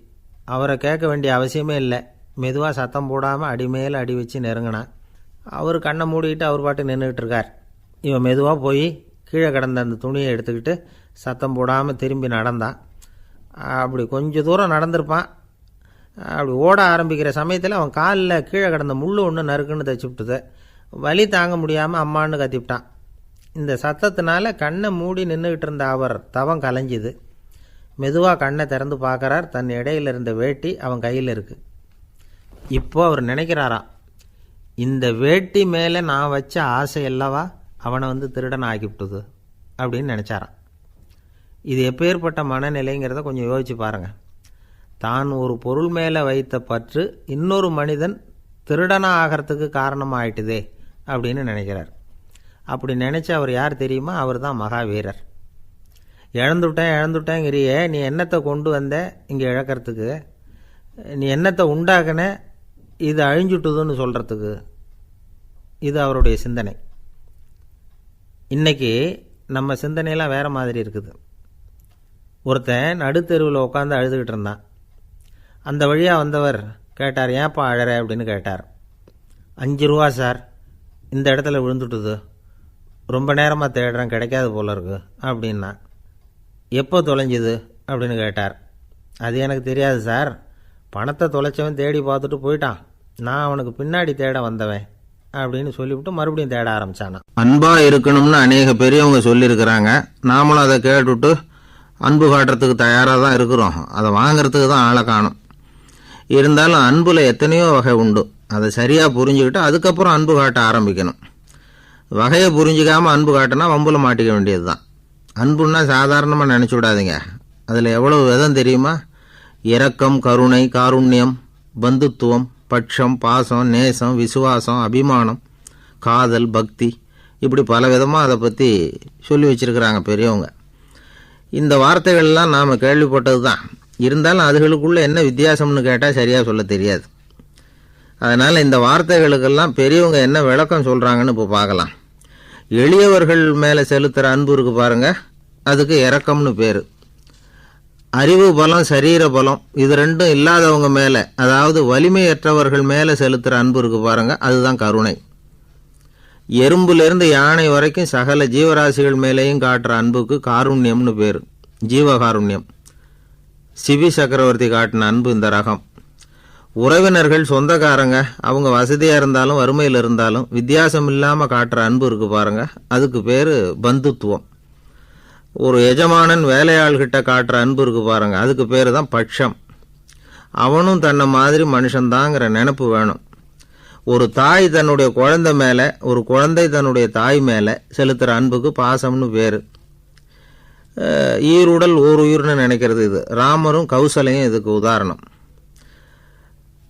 அவரை கேட்க வேண்டிய அவசியமே இல்லை. மெதுவாக சத்தம் போடாமல் அடிமேல் அடி வச்சு நெருங்கினான். அவர் கண்ணை மூடிக்கிட்டு அவர் பாட்டு நின்றுக்கிட்டு இருக்கார். இவன் மெதுவாக போய் கீழே கிடந்த அந்த துணியை எடுத்துக்கிட்டு சத்தம் போடாமல் திரும்பி நடந்தான். அப்படி கொஞ்சம் தூரம் நடந்திருப்பான். அப்படி ஓட ஆரம்பிக்கிற சமயத்தில் அவன் காலில் கீழே கிடந்த முள் ஒன்று நறுக்குன்னு தைச்சி விட்டுது. வலி தாங்க முடியாமல் அம்மான்னு கத்திவிட்டான். இந்த சத்தத்தினால கண்ணை மூடி நின்றுக்கிட்டு இருந்த அவர் தவம் கலைஞ்சிது. மெதுவாக கண்ணை திறந்து பார்க்குறார். தன் இடையில இருந்த வேட்டி அவன் கையில் இருக்குது. இப்போ அவர் நினைக்கிறாராம், இந்த வேட்டி மேலே நான் வச்ச ஆசை அல்லவா அவனை திருடன் ஆக்கிவிட்டுது அப்படின்னு நினச்சாரான். இது எப்பேற்பட்ட மனநிலைங்கிறத கொஞ்சம் யோசிச்சு பாருங்கள். தான் ஒரு பொருள் மேலே வைத்த பற்று இன்னொரு மனிதன் திருடனாக ஆகிறதுக்கு காரணமாயிட்டுதே அப்படின்னு நினைக்கிறார். அப்படி நினச்ச அவர் யார் தெரியுமா? அவர் தான் மகாவீரர். இழந்துட்டேங்கிறியே, நீ என்னத்தை கொண்டு வந்த இங்கே இழக்கிறதுக்கு? நீ என்னத்தை உண்டாக்குன இது அழிஞ்சுட்டுதுன்னு சொல்கிறதுக்கு? இது அவருடைய சிந்தனை. இன்றைக்கி நம்ம சிந்தனையெல்லாம் வேறு மாதிரி இருக்குது. ஒருத்தன் நடுத்தெருவில் உட்காந்து அழுதுகிட்டு இருந்தான். அந்த வழியாக வந்தவர் கேட்டார், ஏன்ப்பா அழற அப்படின்னு கேட்டார். 5 ரூபா சார், இந்த இடத்துல விழுந்துட்டுது, ரொம்ப நேரமாக தேடுறேன், கிடைக்காது போல இருக்கு அப்படின்னா. எப்போ தொலைஞ்சுது அப்படின்னு கேட்டார். அது எனக்கு தெரியாது சார், பணத்தை தொலைச்சவன் தேடி பார்த்துட்டு போயிட்டான், நான் அவனுக்கு பின்னாடி தேட வந்தவன் அப்படின்னு சொல்லிவிட்டு மறுபடியும் தேட ஆரம்பிச்சானா. அன்பா இருக்கணும்னு அநேக பெரியவங்க சொல்லியிருக்கிறாங்க. நாமளும் அதை கேட்டுவிட்டு அன்பு காட்டுறதுக்கு தயாராக தான் இருக்கிறோம். அதை வாங்கிறதுக்கு தான் ஆளை காணும். இருந்தாலும் அன்பில் எத்தனையோ வகை உண்டு. அதை சரியாக புரிஞ்சுக்கிட்டு அதுக்கப்புறம் அன்பு காட்ட ஆரம்பிக்கணும். வகையை புரிஞ்சிக்காமல் அன்பு காட்டினா வம்புல மாட்டிக்க வேண்டியது தான். அன்புன்னா சாதாரணமாக நினச்சி விடாதீங்க. அதில் எவ்வளவு விதம் தெரியுமா? இரக்கம், கருணை, காருண்யம், பந்துத்துவம், பட்சம், பாசம், நேசம், விசுவாசம், அபிமானம், காதல், பக்தி, இப்படி பல விதமாக அதை பற்றி சொல்லி வச்சுருக்கிறாங்க பெரியவங்க. இந்த வார்த்தைகள்லாம் நாம் கேள்விப்பட்டது தான். இருந்தாலும் அதுகளுக்குள்ளே என்ன வித்தியாசம்னு கேட்டால் சரியாக சொல்ல தெரியாது. அதனால் இந்த வார்த்தைகளுக்கெல்லாம் பெரியவங்க என்ன விளக்கம் சொல்கிறாங்கன்னு இப்போ பார்க்கலாம். எளியவர்கள் மேலே செலுத்துகிற அன்பு இருக்கு பாருங்கள், அதுக்கு இரக்கம்னு பேர். அறிவு பலம், சரீர பலம், இது ரெண்டும் இல்லாதவங்க மேலே, அதாவது வலிமையற்றவர்கள் மேலே செலுத்துகிற அன்பு இருக்கு பாருங்க, அதுதான் கருணை. எறும்புலேருந்து யானை வரைக்கும் சகல ஜீவராசிகள் மேலேயும் காட்டுற அன்புக்கு காருண்யம்னு பேர், ஜீவகாருண்யம். சிவி சக்கரவர்த்தி காட்டின அன்பு இந்த ரகம். உறவினர்கள், சொந்தக்காரங்க, அவங்க வசதியாக இருந்தாலும் வறுமையில் இருந்தாலும் வித்தியாசம் இல்லாமல் காட்டுற அன்பு இருக்கு பாருங்க, அதுக்கு பேர் பந்துத்துவம். ஒரு எஜமானன் வேலையாள்கிட்ட காட்டுற அன்பு இருக்கு பாருங்க, அதுக்கு பேர் தான் பட்சம். அவனும் தன்னை மாதிரி மனுஷன்தாங்கிற நினப்பு வேணும். ஒரு தாய் தன்னுடைய குழந்தை மேலே, ஒரு குழந்தை தன்னுடைய தாய் மேலே செலுத்துகிற அன்புக்கு பாசம்னு பேர். ஈருடல் ஓர் உயிர்னு நினைக்கிறது இது. ராமரும் கௌசலையும் இதுக்கு உதாரணம்.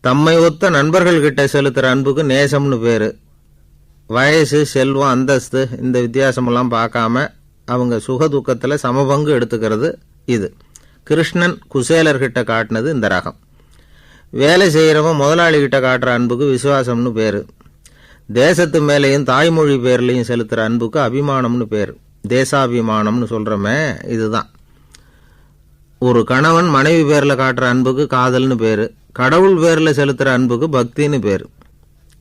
தம்மை ஒத்த நண்பர்கள்கிட்ட செலுத்துகிற அன்புக்கு நேசம்னு பேர். வயசு, செல்வம், அந்தஸ்து, இந்த வித்தியாசமெல்லாம் பார்க்காம அவங்க சுக துக்கத்தில் சமபங்கு எடுத்துக்கிறது இது. கிருஷ்ணன் குசேலர்கிட்ட காட்டினது இந்த ரகம். வேலை செய்கிறவன் முதலாளிகிட்ட காட்டுற அன்புக்கு விசுவாசம்னு பேர். தேசத்து மேலேயும் தாய்மொழி பேர்லையும் செலுத்துகிற அன்புக்கு அபிமானம்னு பேர். தேசாபிமானம்னு சொல்கிறோமே, இதுதான். ஒரு கணவன் மனைவி பேரில் காட்டுற அன்புக்கு காதல்னு பேர். கடவுள் பேரில் செலுத்துகிற அன்புக்கு பக்தின்னு பேர்.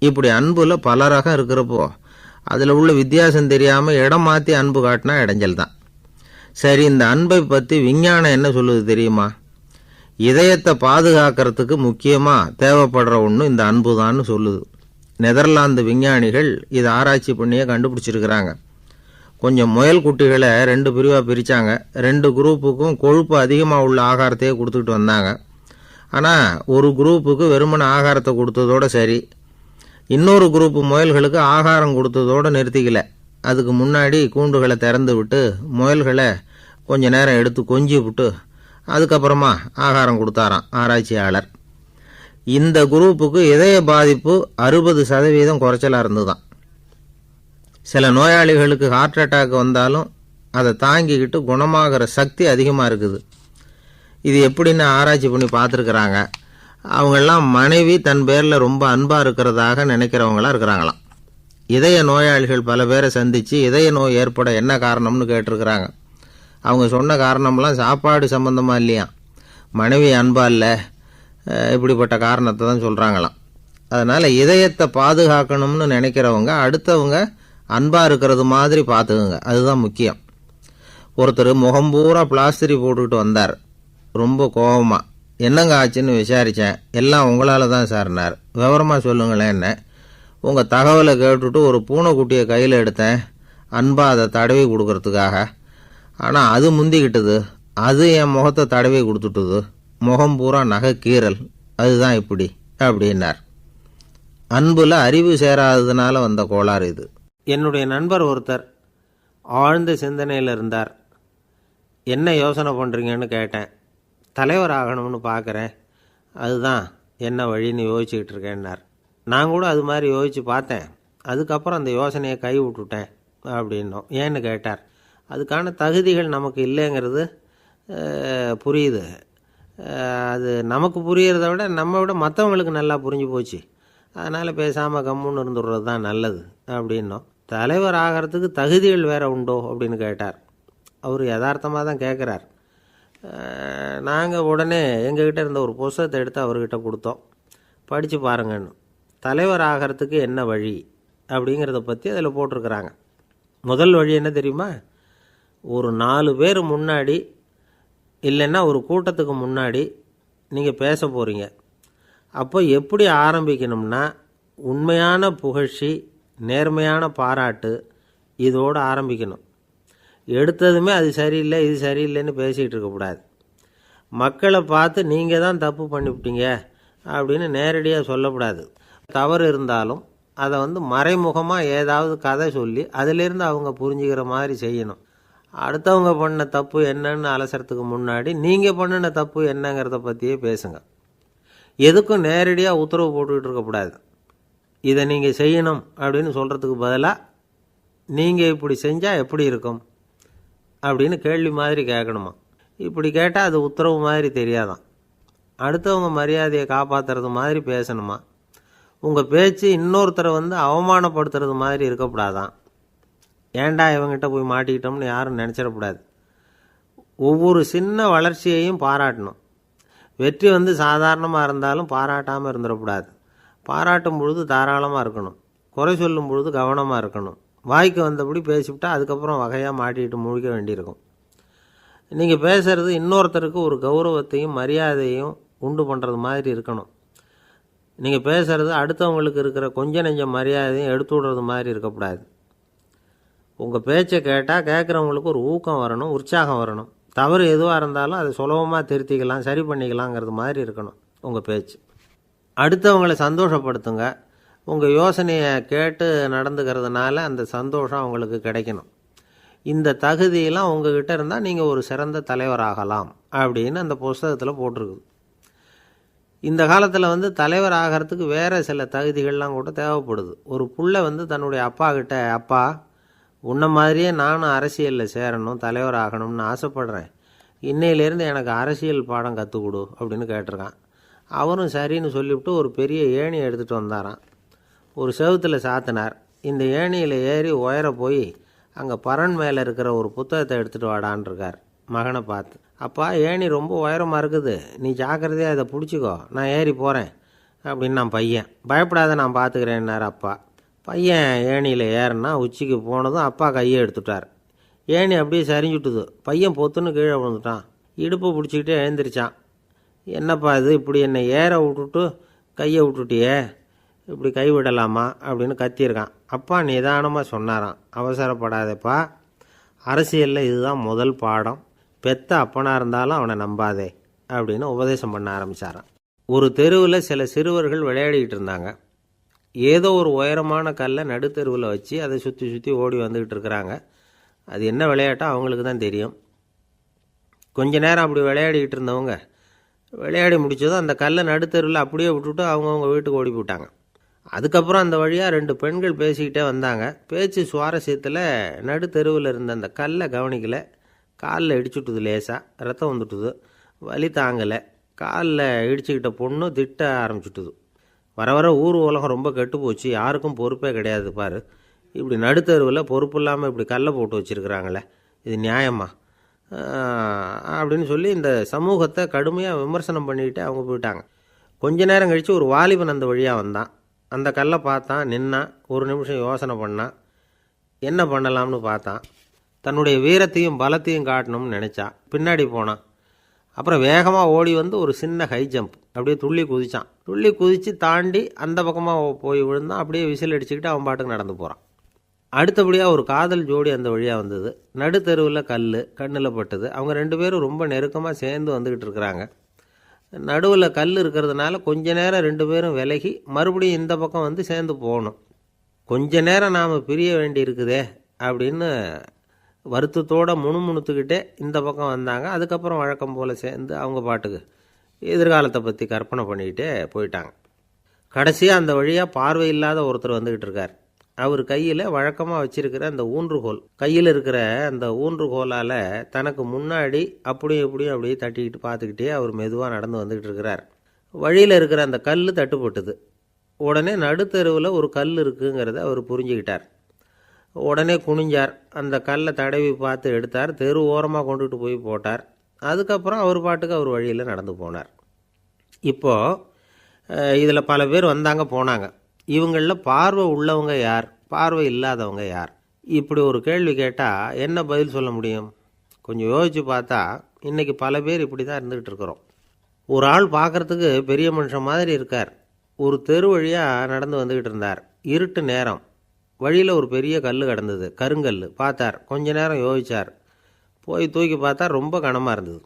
இப்படி அன்புல பல ரகம் இருக்கிறப்போ அதில் உள்ள வித்தியாசம் தெரியாமல் இடம் மாற்றி அன்பு காட்டினா இடைஞ்சல் தான். சரி, இந்த அன்பை பற்றி விஞ்ஞானம் என்ன சொல்லுது தெரியுமா? இதயத்தை பாதுகாக்கிறதுக்கு முக்கியமாக தேவைப்படுற ஒன்று இந்த அன்பு தான்னு சொல்லுது. நெதர்லாந்து விஞ்ஞானிகள் இதை ஆராய்ச்சி பண்ணியே கண்டுபிடிச்சிருக்கிறாங்க. கொஞ்சம் முயல் குட்டிகளை 2 பிரிவாக பிரித்தாங்க. 2 குரூப்புக்கும் கொழுப்பு அதிகமாக உள்ள ஆகாரத்தையே கொடுத்துக்கிட்டு வந்தாங்க. ஆனால் ஒரு குரூப்புக்கு வெறுமன ஆகாரத்தை கொடுத்ததோடு சரி, இன்னொரு குரூப்பு முயல்களுக்கு ஆகாரம் கொடுத்ததோடு நிறுத்திக்கல. அதுக்கு முன்னாடி கூண்டுகளை திறந்து விட்டு முயல்களை கொஞ்ச நேரம் எடுத்து கொஞ்சி விட்டு அதுக்கப்புறமா ஆகாரம் கொடுத்தாராம் ஆராய்ச்சியாளர். இந்த குரூப்புக்கு இதய பாதிப்பு 60% குறைச்சலாக இருந்துதான். சில நோயாளிகளுக்கு ஹார்ட் அட்டாக் வந்தாலும் அதை தாங்கிக்கிட்டு குணமாகிற சக்தி அதிகமாக இருக்குது. இது எப்படின்னு ஆராய்ச்சி பண்ணி பார்த்துருக்குறாங்க. அவங்கெல்லாம் மனைவி தன் பேரில் ரொம்ப அன்பாக இருக்கிறதாக நினைக்கிறவங்களாம் இருக்கிறாங்களாம். இதய நோயாளிகள் பல பேரை சந்தித்து இதய நோய் ஏற்பட என்ன காரணம்னு கேட்டிருக்கிறாங்க. அவங்க சொன்ன காரணம்லாம் சாப்பாடு சம்மந்தமாக இல்லையா, மனைவி அன்பா இல்லை, இப்படிப்பட்ட காரணத்தை தான் சொல்கிறாங்களாம். அதனால் இதயத்தை பாதுகாக்கணும்னு நினைக்கிறவங்க அடுத்தவங்க அன்பாக இருக்கிறது மாதிரி பார்த்துக்குங்க, அதுதான் முக்கியம். ஒருத்தர் முகம் பூரா பிளாஸ்டரி போட்டுக்கிட்டு வந்தார். ரொம்ப கோபமாக, என்னங்க ஆச்சுன்னு விசாரித்தேன். எல்லாம் உங்களால் தான் சார்னார். விவரமாக சொல்லுங்களேன். என்ன உங்கள் தகவலை கேட்டுட்டு ஒரு பூனைக்குட்டியை கையில் எடுத்தேன், அன்பாக அதை தடவி கொடுக்கறதுக்காக. ஆனால் அது முந்திக்கிட்டது, அது என் முகத்தை தடவி கொடுத்துட்டுது, முகம் பூரா நகை கீறல், அதுதான் இப்படி அப்படின்னார். அன்புல அறிவு சேராததுனால வந்த கோளாறு இது. என்னுடைய நண்பர் ஒருத்தர் ஆழ்ந்த சிந்தனையில் இருந்தார். என்ன யோசனை பண்ணுறீங்கன்னு கேட்டேன். தலைவர் ஆகணும்னு பார்க்குறேன், அதுதான் என்ன வழின்னு யோசிச்சுக்கிட்டு இருக்கேன்னார். நான் கூட அது மாதிரி யோசித்து பார்த்தேன். அதுக்கப்புறம் அந்த யோசனையை கை விட்டுட்டேன் அப்படின்னோம். ஏன்னு கேட்டார். அதுக்கான தகுதிகள் நமக்கு இல்லைங்கிறது புரியுது. அது நமக்கு புரியறத விட நம்ம விட மற்றவங்களுக்கு நல்லா புரிஞ்சு போச்சு. அதனால் பேசாமல் கம்முன்னு இருந்துடுறது தான் நல்லது அப்படின்னோம். தலைவர் ஆகிறதுக்கு தகுதிகள் வேறு உண்டோ அப்படின்னு கேட்டார். அவர் யதார்த்தமாக தான் கேட்குறார். நாங்கள் உடனே எங்ககிட்ட இருந்த ஒரு புத்தகத்தை எடுத்து அவர்கிட்ட கொடுத்தோம். படித்து பாருங்கன்னு. தலைவர் ஆகிறதுக்கு என்ன வழி அப்படிங்கிறத பற்றி அதில் போட்டிருக்கிறாங்க. முதல் வழி என்ன தெரியுமா? ஒரு 4 பேர் முன்னாடி இல்லைன்னா ஒரு கூட்டத்துக்கு முன்னாடி நீங்கள் பேச போகிறீங்க. அப்போ எப்படி ஆரம்பிக்கணும்னா, உண்மையான புகழ்ச்சி, நேர்மையான பாராட்டு, இதோடு ஆரம்பிக்கணும். எடுத்ததுமே அது சரியில்லை இது சரியில்லைன்னு பேசிகிட்டு இருக்கக்கூடாது. மக்களை பார்த்து நீங்கள் தான் தப்பு பண்ணிவிட்டீங்க அப்படின்னு நேரடியாக சொல்லக்கூடாது. தவறு இருந்தாலும் அதை மறைமுகமாக ஏதாவது கதை சொல்லி அதிலிருந்து அவங்க புரிஞ்சுக்கிற மாதிரி செய்யணும். அடுத்தவங்க பண்ண தப்பு என்னன்னு அலசறதுக்கு முன்னாடி நீங்கள் பண்ணின தப்பு என்னங்கிறத பற்றியே பேசுங்க. எதுக்கும் நேரடியாக உத்தரவு போட்டுக்கிட்டு இருக்கக்கூடாது. இதை நீங்கள் செய்யணும் அப்படின்னு சொல்கிறதுக்கு பதிலாக நீங்கள் இப்படி செஞ்சால் எப்படி இருக்கும் அப்படின்னு கேள்வி மாதிரி கேட்கணுமா. இப்படி கேட்டால் அது உத்தரவு மாதிரி தெரியாதான். அடுத்தவங்க மரியாதையை காப்பாற்றுறது மாதிரி பேசணுமா. உங்கள் பேச்சு இன்னொருத்தரை அவமானப்படுத்துறது மாதிரி இருக்கக்கூடாதான். ஏண்டா இவங்கிட்ட போய் மாட்டிக்கிட்டோம்னு யாரும் நினச்சிடக்கூடாது. ஒவ்வொரு சின்ன வளர்ச்சியையும் பாராட்டணும். வெற்றி சாதாரணமாக இருந்தாலும் பாராட்டாமல் இருந்துடக்கூடாது. பாராட்டும் பொழுது தாராளமாக இருக்கணும். குறை சொல்லும் பொழுது கவனமாக இருக்கணும். வாய்க்கு வந்தபடி பேசிவிட்டா அதுக்கப்புறம் வகையாக மாட்டிக்கிட்டு முழிக்க வேண்டியிருக்கும். நீங்கள் பேசுகிறது இன்னொருத்தருக்கு ஒரு கௌரவத்தையும் மரியாதையும் உண்டு பண்ணுறது மாதிரி இருக்கணும். நீங்கள் பேசுகிறது அடுத்தவங்களுக்கு இருக்கிற கொஞ்ச நெஞ்ச மரியாதையும் எடுத்து விடுறது மாதிரி இருக்கக்கூடாது. உங்கள் பேச்சை கேட்டால் கேட்குறவங்களுக்கு ஒரு ஊக்கம் வரணும், உற்சாகம் வரணும். தவறு எதுவாக இருந்தாலும் அதை சுலபமாக திருத்திக்கலாம், சரி பண்ணிக்கலாங்கிறது மாதிரி இருக்கணும் உங்கள் பேச்சு. அடுத்தவங்களை சந்தோஷப்படுத்துங்க. உங்கள் யோசனையை கேட்டு நடந்துக்கிறதுனால அந்த சந்தோஷம் அவங்களுக்கு கிடைக்கணும். இந்த தகுதியெல்லாம் உங்ககிட்ட இருந்தால் நீங்கள் ஒரு சிறந்த தலைவராகலாம் அப்படின்னு அந்த புஸ்தகத்தில் போட்டிருக்குது. இந்த காலத்தில் தலைவர் ஆகிறதுக்கு வேறு சில தகுதிகள்லாம் கூட தேவைப்படுது. ஒரு புள்ள தன்னுடைய அப்பா கிட்ட, அப்பா உன்ன மாதிரியே நானும் அரசியலில் சேரணும், தலைவர் ஆகணும்னு ஆசைப்படுறேன், இன்னையிலேருந்து எனக்கு அரசியல் பாடம் கற்றுக் கொடு அப்படின்னு கேட்டிருக்கான். அவரும் சரின்னு சொல்லிவிட்டு ஒரு பெரிய ஏணியை எடுத்துகிட்டு வந்தாராம். ஒரு செவுத்தில் சாத்தினார். இந்த ஏணியில் ஏறி உயர போய் அங்கே பரன் மேலே இருக்கிற ஒரு புத்தகத்தை எடுத்துகிட்டு வாடான் இருக்கார் மகனை பார்த்து. அப்பா ஏணி ரொம்ப உயரமாக இருக்குது, நீ ஜாக்கிரதையாக இதை பிடிச்சிக்கோ, நான் ஏறி போகிறேன் அப்படின்னு நான் பையன். பயப்படாத, நான் பார்த்துக்கிறேன்னார் அப்பா. பையன் ஏணியில் ஏறினா உச்சிக்கு போனதும் அப்பா கையை எடுத்துட்டார். ஏணி அப்படியே சரிஞ்சுட்டுது. பையன் பொத்துன்னு கீழே விழுந்துட்டான். இடுப்பை பிடிச்சிக்கிட்டே எழுந்திரிச்சான். என்னப்பா இது, இப்படி என்னை ஏற விட்டுட்டு கையை விட்டுட்டியே, இப்படி கைவிடலாமா அப்படின்னு கத்தியிருக்கான். அப்பா நிதானமாக சொன்னாராம், அவசரப்படாதேப்பா, அரசியலில் இதுதான் முதல் பாடம், பெத்த அப்பனாக இருந்தாலும் அவனை நம்பாதே அப்படின்னு உபதேசம் பண்ண ஆரம்பித்தாராம். ஒரு தெருவில் சில சிறுவர்கள் விளையாடிக்கிட்டு இருந்தாங்க. ஏதோ ஒரு உயரமான கல்லை நடுத்தெருவில் வச்சு அதை சுற்றி சுற்றி ஓடி வந்துக்கிட்டு இருக்கிறாங்க. அது என்ன விளையாட்டோ அவங்களுக்கு தான் தெரியும். கொஞ்ச நேரம் அப்படி விளையாடிக்கிட்டு இருந்தவங்க விளையாடி முடித்ததும் அந்த கல்லை நடுத்தெருவில் அப்படியே விட்டுட்டு அவங்கவுங்க வீட்டுக்கு ஓடி போட்டாங்க. அதுக்கப்புறம் அந்த வழியாக 2 பெண்கள் பேசிக்கிட்டே வந்தாங்க. பேச்சு சுவாரஸ்யத்தில் நடுத்தெருவில் இருந்த அந்த கல்லை கவனிக்கலை. காலில் இடிச்சுட்டுது, லேசாக ரத்தம் வந்துட்டுது, வலி தாங்கலை. காலில் இடிச்சுக்கிட்ட பொண்ணு திட்ட ஆரம்பிச்சுட்டுது. வர வர ஊர் உலகம் ரொம்ப கெட்டு போச்சு, யாருக்கும் பொறுப்பே கிடையாது பாரு, இப்படி நடுத்தருவில் பொறுப்பு இல்லாமல் இப்படி கல்லை போட்டு வச்சுருக்குறாங்களே, இது நியாயமா அப்படின்னு சொல்லி இந்த சமூகத்தை கடுமையாக விமர்சனம் பண்ணிக்கிட்டு அவங்க போயிட்டாங்க. கொஞ்ச நேரம் கழித்து ஒரு வாலிபன் அந்த வழியாக வந்தான். அந்த கல்லை பார்த்தான், நின்னான், ஒரு நிமிஷம் யோசனை பண்ணான், என்ன பண்ணலாம்னு பார்த்தான். தன்னுடைய வீரத்தையும் பலத்தையும் காட்டணும்னு நினச்சான். பின்னாடி போனான். அப்புறம் வேகமாக ஓடி ஒரு சின்ன ஹை ஜம்ப், அப்படியே துள்ளி குதித்தான். துள்ளி குதித்து தாண்டி அந்த பக்கமாக போய் விழுந்தான். அப்படியே விசில் அடிச்சுக்கிட்டு அவன் பாட்டுக்கு நடந்து போகிறான். அடுத்தபடியாக ஒரு காதல் ஜோடி அந்த வழியாக வந்தது. நடுத்தெருவில் கண்ணில் பட்டது. அவங்க 2 பேரும் ரொம்ப நெருக்கமாக சேர்ந்து வந்துக்கிட்டு இருக்கிறாங்க. நடுவில் கல் இருக்கிறதுனால கொஞ்ச நேரம் 2 பேரும் விலகி மறுபடியும் இந்த பக்கம் சேர்ந்து போகணும். கொஞ்ச நேரம் நாம் பிரிய வேண்டி இருக்குதே அப்படின்னு வருத்தத்தோடு முணுமுணுத்துக்கிட்டே இந்த பக்கம் வந்தாங்க. அதுக்கப்புறம் வழக்கம் போல் சேர்ந்து அவங்க பாட்டுக்கு எதிர்காலத்தை பற்றி கற்பனை பண்ணிக்கிட்டே போயிட்டாங்க. கடைசியாக அந்த வழியாக பார்வை இல்லாத ஒருத்தர் வந்துக்கிட்டு இருக்கார். அவர் கையில் வழக்கமாக வச்சிருக்கிற அந்த ஊன்றுகோல், கையில் இருக்கிற அந்த ஊன்றுகோலால் தனக்கு முன்னாடி அப்படியும் இப்படியும் அப்படியே தட்டிக்கிட்டு பார்த்துக்கிட்டே அவர் மெதுவாக நடந்து வந்துக்கிட்டு இருக்கிறார். வழியில் இருக்கிற அந்த கல் தட்டுப்பட்டுது. உடனே நடுத்தெருவில் ஒரு கல் இருக்குங்கிறத அவர் புரிஞ்சுக்கிட்டார். உடனே குனிஞ்சார். அந்த கல்லை தடவி பார்த்து எடுத்தார். தெரு ஓரமாக கொண்டுட்டு போய் போட்டார். அதுக்கப்புறம் அவர் பாட்டுக்கு அவர் வழியில் நடந்து போனார். இப்போது இதில் பல பேர் வந்தாங்க போனாங்க. இவங்களில் பார்வை உள்ளவங்க யார், பார்வை இல்லாதவங்க யார்? இப்படி ஒரு கேள்வி கேட்டால் என்ன பதில் சொல்ல முடியும்? கொஞ்சம் யோசித்து பார்த்தா இன்றைக்கி பல பேர் இப்படி தான் இருந்துக்கிட்டு இருக்கிறோம். ஒரு ஆள் பார்க்குறதுக்கு பெரிய மனுஷன் மாதிரி இருக்கார். ஒரு தெரு வழியாக நடந்து வந்துக்கிட்டு இருந்தார். இருட்டு நேரம். வழியில் ஒரு பெரிய கல் கிடந்தது, கருங்கல். பார்த்தார். கொஞ்ச நேரம் யோசித்தார். போய் தூக்கி பார்த்தா ரொம்ப கனமாக இருந்தது.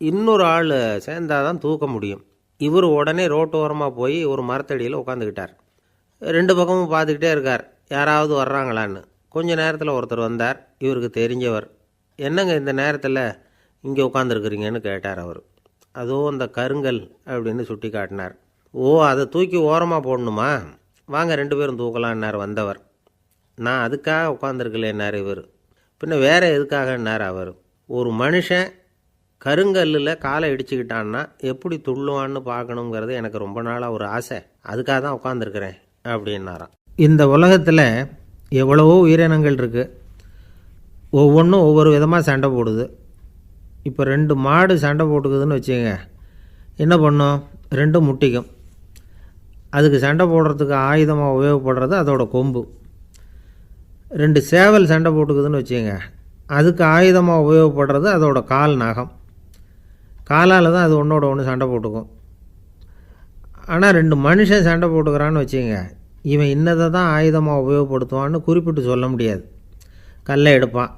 இன்னொரு ஆள் சேர்ந்தால் தான் தூக்க முடியும். இவர் உடனே ரோட்டோரமாக போய் ஒரு மரத்தடியில் உட்காந்துக்கிட்டார். 2 பக்கமும் பார்த்துக்கிட்டே இருக்கார், யாராவது வர்றாங்களான்னு. கொஞ்ச நேரத்தில் ஒருத்தர் வந்தார். இவருக்கு தெரிஞ்சவர். என்னங்க இந்த நேரத்தில் இங்கே உட்காந்துருக்குறீங்கன்னு கேட்டார் அவர். அதோ அந்த கருங்கல் அப்படின்னு சுட்டி காட்டினார். ஓ, அதை தூக்கி ஓரமாக போடணுமா? வாங்க 2 பேரும் தூக்கலான்னார் வந்தவர். நான் அதுக்காக உட்காந்துருக்கலேன்னார் இவர். பின்ன வேற எதுக்காகன்னார் அவர். ஒரு மனுஷன் கருங்கல்லில் காலை இடிச்சுக்கிட்டான்னா எப்படி துள்ளுவான்னு பார்க்கணுங்கிறது எனக்கு ரொம்ப நாளாக ஒரு ஆசை. அதுக்காக தான் உட்காந்துருக்கிறேன் அப்படின்னாராம். இந்த உலகத்தில் எவ்வளவோ உயிரினங்கள் இருக்குது. ஒவ்வொன்றும் ஒவ்வொரு விதமாக சண்டை போடுது. இப்போ 2 மாடு சண்டை போட்டுக்குதுன்னு வச்சுக்கோங்க, என்ன பண்ணும்? 2 முட்டிக்கும். அதுக்கு சண்டை போடுறதுக்கு ஆயுதமாக உபயோகப்படுறது அதோட கொம்பு. 2 சேவல் சண்டை போட்டுக்குதுன்னு வச்சுக்கோங்க, அதுக்கு ஆயுதமாக உபயோகப்படுறது அதோட கால் நகம். காலால் தான் அது ஒன்றோட ஒன்று சண்டை போட்டுக்கும். ஆனால் 2 மனுஷன் சண்டை போட்டுக்கிறான்னு வச்சுக்கோங்க, இவன் இன்னதை தான் ஆயுதமாக உபயோகப்படுத்துவான்னு குறிப்பிட்டு சொல்ல முடியாது. கல்லை எடுப்பான்,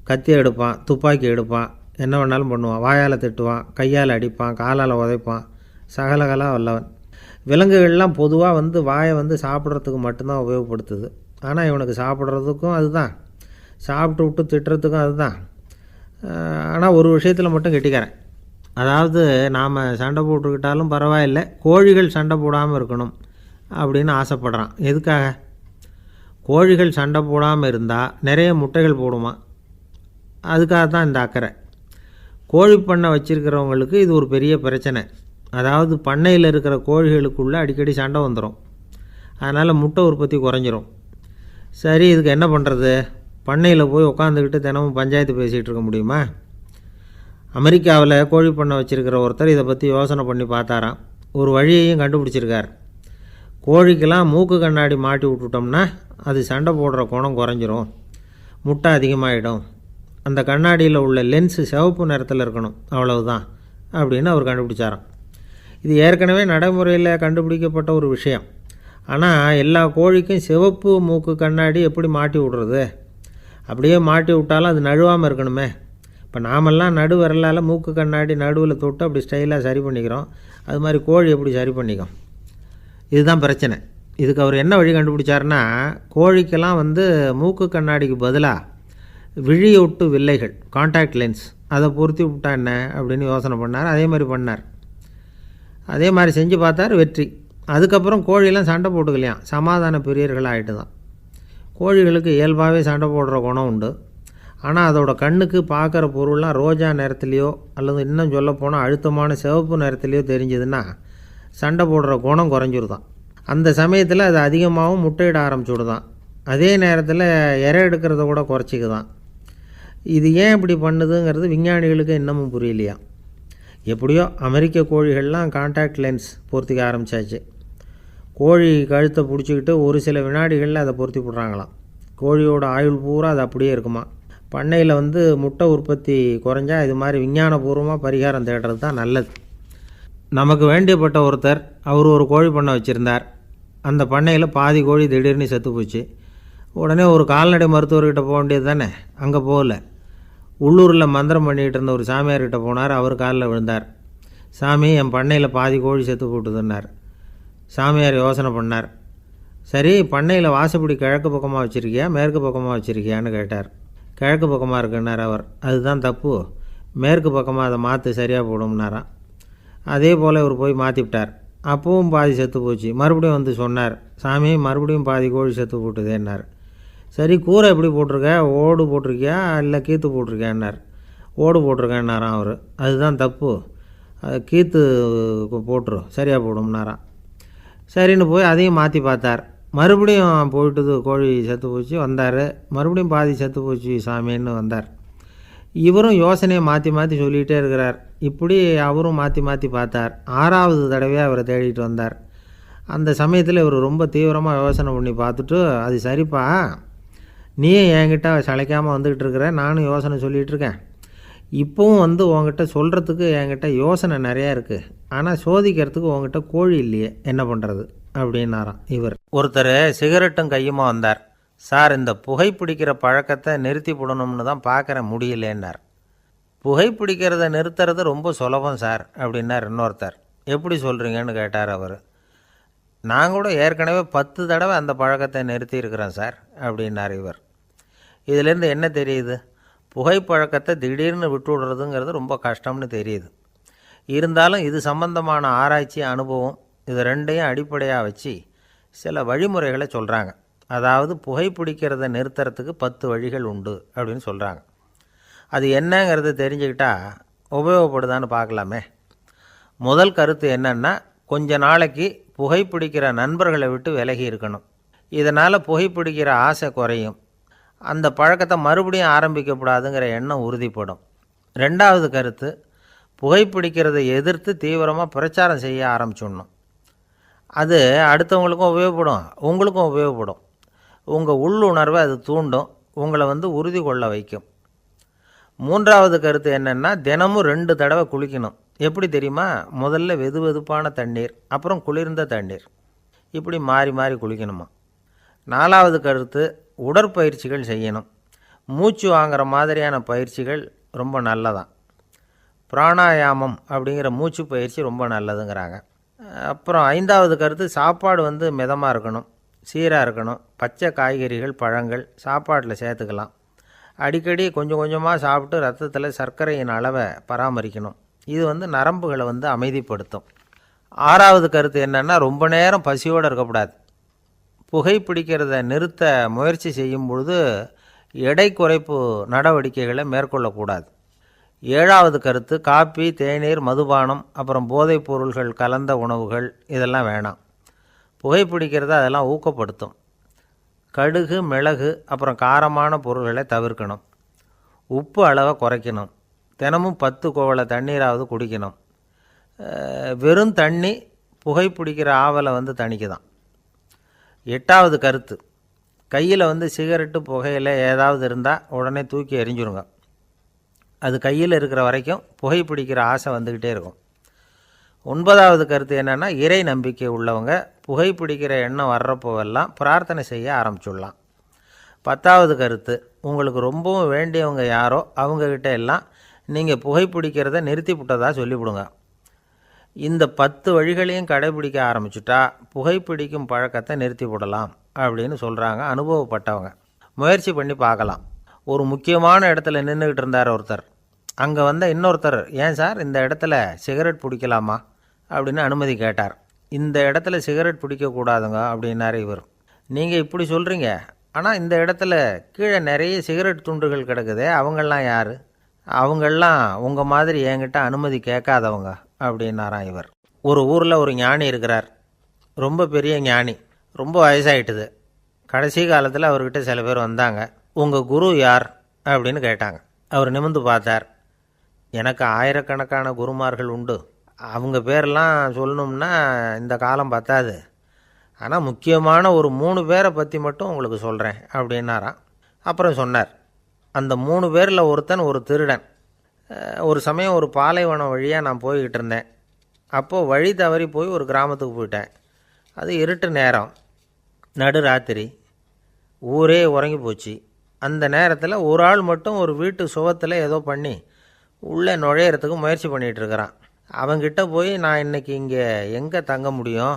கத்தி எடுப்பான், துப்பாக்கி எடுப்பான், என்ன வேணாலும் பண்ணுவான். வாயால் திட்டுவான், கையால் அடிப்பான், காலால் உதைப்பான், சகலகலா வல்லவன். விலங்குகள்லாம் பொதுவாக வாயை சாப்பிட்றதுக்கு மட்டும்தான் உபயோகப்படுத்துது. ஆனால் இவனுக்கு சாப்பிட்றதுக்கும் அதுதான், சாப்பிட்டு விட்டு திட்டுறதுக்கும் அதுதான். ஆனால் ஒரு விஷயத்தில் மட்டும் கெட்டிக்கிறேன். அதாவது நாம் சண்டை போட்டுக்கிட்டாலும் பரவாயில்லை, கோழிகள் சண்டை போடாமல் இருக்கணும் அப்படின்னு ஆசைப்படுறான். எதுக்காக? கோழிகள் சண்டை போடாமல் இருந்தால் நிறைய முட்டைகள் போடுமா, அதுக்காக தான் இந்த அக்கறை. கோழி பண்ணை வச்சுருக்கிறவங்களுக்கு இது ஒரு பெரிய பிரச்சனை. அதாவது பண்ணையில் இருக்கிற கோழிகளுக்குள்ளே அடிக்கடி சண்டை வந்துடும். அதனால் முட்டை உற்பத்தி குறைஞ்சிரும். சரி, இதுக்கு என்ன பண்ணுறது? பண்ணையில் போய் உட்காந்துக்கிட்டு தினமும் பஞ்சாயத்து பேசிகிட்டு இருக்க முடியுமா? அமெரிக்காவில் கோழி பண்ணை வச்சுருக்கிற ஒருத்தர் இதை பற்றி யோசனை பண்ணி பார்த்தாராம். ஒரு வழியையும் கண்டுபிடிச்சிருக்கார். கோழிக்கெல்லாம் மூக்கு கண்ணாடி மாட்டி விட்டுட்டோம்னா அது சண்டை போடுற குணம் குறைஞ்சிரும், முட்டை அதிகமாகிடும். அந்த கண்ணாடியில் உள்ள லென்ஸு சிவப்பு நிறத்தில் இருக்கணும், அவ்வளவுதான் அப்படின்னு அவர் கண்டுபிடிச்சாராம். இது ஏற்கனவே நடைமுறையில் கண்டுபிடிக்கப்பட்ட ஒரு விஷயம். ஆனால் எல்லா கோழிக்கும் சிவப்பு மூக்கு கண்ணாடி எப்படி மாட்டி விட்றது? அப்படியே மாட்டி விட்டாலும் அது நழுவாமல் இருக்கணுமே. இப்போ நாமெல்லாம் நடு விரலால் மூக்கு கண்ணாடி நடுவில் தொட்டு அப்படி ஸ்டைலாக சரி பண்ணிக்கிறோம். அது மாதிரி கோழி எப்படி சரி பண்ணிக்கும்? இதுதான் பிரச்சனை. இதுக்கு அவர் என்ன வழி கண்டுபிடிச்சாருன்னா, கோழிக்கெல்லாம் மூக்கு கண்ணாடிக்கு பதிலாக விழியொட்டு வில்லைகள், காண்டாக்ட் லென்ஸ், அதை பொருத்தி விட்டா என்ன அப்படின்னு யோசனை பண்ணார். அதே மாதிரி பண்ணார். அதே மாதிரி செஞ்சு பார்த்தார், வெற்றி. அதுக்கப்புறம் கோழியெல்லாம் சண்டை போட்டுக்கலையாம், சமாதான பிரியர்கள் ஆகிட்டு தான். கோழிகளுக்கு இயல்பாகவே சண்டை போடுற குணம் உண்டு. ஆனால் அதோட கண்ணுக்கு பார்க்குற பொருள்லாம் ரோஜா நிறத்துலையோ அல்லது இன்னும் சொல்லப்போனால் அழுத்தமான சிவப்பு நிறத்துலையோ தெரிஞ்சதுன்னா சண்டை போடுற குணம் குறைஞ்சிருதான். அந்த சமயத்தில் அது அதிகமாகவும் முட்டையிட ஆரம்பிச்சுடுதான். அதே நேரத்தில் இறை எடுக்கிறத கூட குறைச்சிக்குதான். இது ஏன் இப்படி பண்ணுதுங்கிறது விஞ்ஞானிகளுக்கு இன்னமும் புரியலையா. எப்படியோ அமெரிக்க கோழிகள்லாம் காண்டாக்ட் லென்ஸ் பொருத்திக்க ஆரம்பித்தாச்சு. கோழி கழுத்தை பிடிச்சிக்கிட்டு ஒரு சில வினாடிகளில் அதை பொருத்தி விட்றாங்களாம். கோழியோட ஆயுள் பூரா அது அப்படியே இருக்குமா. பண்ணையில் முட்டை உற்பத்தி குறைஞ்சா இது மாதிரி விஞ்ஞானபூர்வமாக பரிகாரம் தேடுறது தான் நல்லது. நமக்கு வேண்டியப்பட்ட ஒருத்தர், அவர் ஒரு கோழி பண்ணை வச்சுருந்தார். அந்த பண்ணையில் பாதி கோழி திடீர்னு செத்து போச்சு. உடனே ஒரு கால்நடை மருத்துவர்கிட்ட போக வேண்டியது தானே. அங்கே போகல. உள்ளூரில் மந்திரம் பண்ணிகிட்டு இருந்த ஒரு சாமியார்கிட்ட போனார். அவர் காலில் விழுந்தார். சாமி, என் பண்ணையில் பாதி கோழி செத்து போட்டுதுன்னார். சாமியார் யோசனை பண்ணார். சரி, பண்ணையில் வாசப்படி கிழக்கு பக்கமாக வச்சுருக்கியா மேற்கு பக்கமாக வச்சுருக்கியான்னு கேட்டார். கிழக்கு பக்கமாக இருக்குன்னார் அவர். அதுதான் தப்பு, மேற்கு பக்கமாக அதை மாற்று, சரியாக போடும்னாராம். அதே போல் இவர் போய் மாற்றிவிட்டார். அப்பவும் பாதி செத்து போச்சு. மறுபடியும் சொன்னார், சாமி மறுபடியும் பாதி கோழி செத்து போட்டுதேன்னார். சரி, கூரை எப்படி போட்டிருக்க? ஓடு போட்டிருக்கியா இல்லை கீத்து போட்டிருக்கியான்னார். ஓடு போட்டிருக்கேன்னாராம் அவர். அதுதான் தப்பு, கீத்து போட்டுரு, சரியாக போடும்னாராம். சரின்னு போய் அதையும் மாற்றி பார்த்தார். மறுபடியும் போயிட்டுது, கோழி செத்து போச்சு. வந்தார். மறுபடியும் பாதி செத்து போச்சு சாமின்னு வந்தார். இவரும் யோசனையை மாற்றி மாற்றி சொல்லிகிட்டே இருக்கிறார். இப்படி அவரும் மாற்றி மாற்றி பார்த்தார். 6வது தடவையாக அவரை தேடிட்டு வந்தார். அந்த சமயத்தில் இவர் ரொம்ப தீவிரமாக யோசனை பண்ணி பார்த்துட்டு, அது சரிப்பா, நீயே என்கிட்ட சளைக்காமல் வந்துக்கிட்டு இருக்கிற, நானும் யோசனை சொல்லிகிட்ருக்கேன். இப்போவும் உங்ககிட்ட சொல்கிறதுக்கு என்கிட்ட யோசனை நிறையா இருக்குது. ஆனால் சோதிக்கிறதுக்கு உங்ககிட்ட கோழி இல்லையே, என்ன பண்ணுறது அப்படின்னாராம் இவர். ஒருத்தர் சிகரெட்டும் கையுமா வந்தார். சார், இந்த புகைப்பிடிக்கிற பழக்கத்தை நிறுத்தி போடணும்னு தான் பார்க்குறேன், முடியலேன்னார். புகைப்பிடிக்கிறத நிறுத்துறது ரொம்ப சுலபம் சார் அப்படின்னார் இன்னொருத்தர். எப்படி சொல்கிறீங்கன்னு கேட்டார் அவர். நான் கூட ஏற்கனவே 10 தடவை அந்த பழக்கத்தை நிறுத்தி இருக்கிறேன் சார் அப்படின்னார் இவர். இதிலேருந்து என்ன தெரியுது? புகைப்பழக்கத்தை திடீர்னு விட்டு விடுறதுங்கிறது ரொம்ப கஷ்டம்னு தெரியுது. இருந்தாலும் இது சம்பந்தமான ஆராய்ச்சி, அனுபவம் இது ரெண்டையும் அடிப்படையாக வச்சு சில வழிமுறைகளை சொல்கிறாங்க. அதாவது புகைப்பிடிக்கிறத நிறுத்துறதுக்கு 10 வழிகள் உண்டு அப்படின்னு சொல்கிறாங்க. அது என்னங்கிறத தெரிஞ்சுக்கிட்டால் உபயோகப்படுதான்னு பார்க்கலாமே. முதல் கருத்து என்னென்னா, கொஞ்ச நாளைக்கு புகைப்பிடிக்கிற நண்பர்களை விட்டு விலகி இருக்கணும். இதனால் புகைப்பிடிக்கிற ஆசை குறையும். அந்த பழக்கத்தை மறுபடியும் ஆரம்பிக்கக்கூடாதுங்கிற எண்ணம் உறுதிப்படும். ரெண்டாவது கருத்து, புகைப்பிடிக்கிறதை எதிர்த்து தீவிரமாக பிரச்சாரம் செய்ய ஆரம்பிச்சிடணும். அது அடுத்தவங்களுக்கும் உபயோகப்படும், உங்களுக்கும் உபயோகப்படும். உங்கள் உள்ளுணர்வை அது தூண்டும், உங்களை உறுதி கொள்ள வைக்கும். மூன்றாவது கருத்து என்னென்னா, தினமும் 2 தடவை குளிக்கணும். எப்படி தெரியுமா? முதல்ல வெது வெதுப்பான தண்ணீர், அப்புறம் குளிர்ந்த தண்ணீர், இப்படி மாறி மாறி குளிக்கணுமா. நாலாவது கருத்து, உடற்பயிற்சிகள் செய்யணும். மூச்சு வாங்குற மாதிரியான பயிற்சிகள் ரொம்ப நல்லதான். பிராணாயாமம் அப்படிங்கிற மூச்சு பயிற்சி ரொம்ப நல்லதுங்கிறாங்க. அப்புறம் ஐந்தாவது கருத்து, சாப்பாடு மிதமாக இருக்கணும், சீராக இருக்கணும். பச்சை காய்கறிகள், பழங்கள் சாப்பாட்டில் சேர்த்துக்கலாம். அடிக்கடி கொஞ்சம் கொஞ்சமாக சாப்பிட்டு ரத்தத்தில் சர்க்கரையின் அளவை பராமரிக்கணும். இது நரம்புகளை அமைதிப்படுத்தும். ஆறாவது கருத்து என்னென்னா, ரொம்ப நேரம் பசியோடு இருக்கக்கூடாது. புகைப்பிடிக்கிறத நிறுத்த முயற்சி செய்யும் பொழுது எடை குறைப்பு நடவடிக்கைகளை மேற்கொள்ளக்கூடாது. ஏழாவது கருத்து, காப்பி, தேநீர், மதுபானம், அப்புறம் போதைப் பொருள்கள் கலந்த உணவுகள் இதெல்லாம் வேணாம். புகைப்பிடிக்கிறத அதெல்லாம் ஊக்கப்படுத்தும். கடுகு, மிளகு, அப்புறம் காரமான பொருள்களை தவிர்க்கணும். உப்பு அளவை குறைக்கணும். தினமும் 10 குவளை தண்ணீராவது குடிக்கணும். வெறும் தண்ணி புகைப்பிடிக்கிற ஆவலை தணிக்குதான். எட்டாவது கருத்து, கையில் சிகரெட்டு, புகையில ஏதாவது இருந்தால் உடனே தூக்கி எறிஞ்சிருங்க. அது கையில் இருக்கிற வரைக்கும் புகைப்பிடிக்கிற ஆசை வந்துக்கிட்டே இருக்கும். 9வது கருத்து என்னென்னா, இறை நம்பிக்கை உள்ளவங்க புகைப்பிடிக்கிற எண்ணம் வர்றப்போவெல்லாம் பிரார்த்தனை செய்ய ஆரம்பிச்சுடலாம். 10வது கருத்து, உங்களுக்கு ரொம்பவும் வேண்டியவங்க யாரோ அவங்கக்கிட்ட எல்லாம் நீங்கள் புகைப்பிடிக்கிறத நிறுத்தி விட்டதாக சொல்லிவிடுங்க. இந்த 10 வழிகளையும் கடைபிடிக்க ஆரம்பிச்சுட்டா புகைப்பிடிக்கும் பழக்கத்தை நிறுத்தி விடலாம் அப்படின்னு சொல்கிறாங்க அனுபவப்பட்டவங்க. முயற்சி பண்ணி பார்க்கலாம். ஒரு முக்கியமான இடத்துல நின்றுக்கிட்டு இருந்தார் ஒருத்தர். அங்கே இன்னொருத்தர், ஏன் சார் இந்த இடத்துல சிகரெட் பிடிக்கலாமா அப்படின்னு அனுமதி கேட்டார். இந்த இடத்துல சிகரெட் பிடிக்கக்கூடாதுங்க அப்படின்னாரு இவர். நீங்கள் இப்படி சொல்கிறீங்க, ஆனால் இந்த இடத்துல கீழே நிறைய சிகரெட் துண்டுகள் கிடக்குதே, அவங்கெல்லாம் யார்? அவங்கெல்லாம் உங்கள் மாதிரி என்கிட்ட அனுமதி கேட்காதவங்க அப்படின்னாராம் இவர். ஒரு ஊரில் ஒரு ஞானி இருக்கிறார். ரொம்ப பெரிய ஞானி, ரொம்ப வயசாகிட்டுது. கடைசி காலத்தில் அவர்கிட்ட சில பேர் வந்தாங்க. உங்கள் குரு யார் அப்படின்னு கேட்டாங்க. அவர் நிமிர்ந்து பார்த்தார். எனக்கு ஆயிரக்கணக்கான குருமார்கள் உண்டு, அவங்க பேரெல்லாம் சொல்லணும்னா இந்த காலம் பத்தாது. ஆனால் முக்கியமான ஒரு 3 பேரை பற்றி மட்டும் உங்களுக்கு சொல்கிறேன் அப்படின்னாராம். அப்புறம் சொன்னார், அந்த 3 பேரில் ஒருத்தன் ஒரு திருடன். ஒரு சமயம் ஒரு பாலைவனம் வழியாக நான் போய்கிட்டு இருந்தேன். அப்போது வழி தவறி போய் ஒரு கிராமத்துக்கு போயிட்டேன். அது இருட்டு நேரம், நடு ராத்திரி, ஊரே உறங்கி போச்சு. அந்த நேரத்தில் ஒரு ஆள் மட்டும் ஒரு வீட்டு சுவத்தில் ஏதோ பண்ணி உள்ளே நுழையிறதுக்கு முயற்சி பண்ணிகிட்ருக்கிறான். அவங்கிட்ட போய் நான் இன்றைக்கி இங்கே எங்கே தங்க முடியும்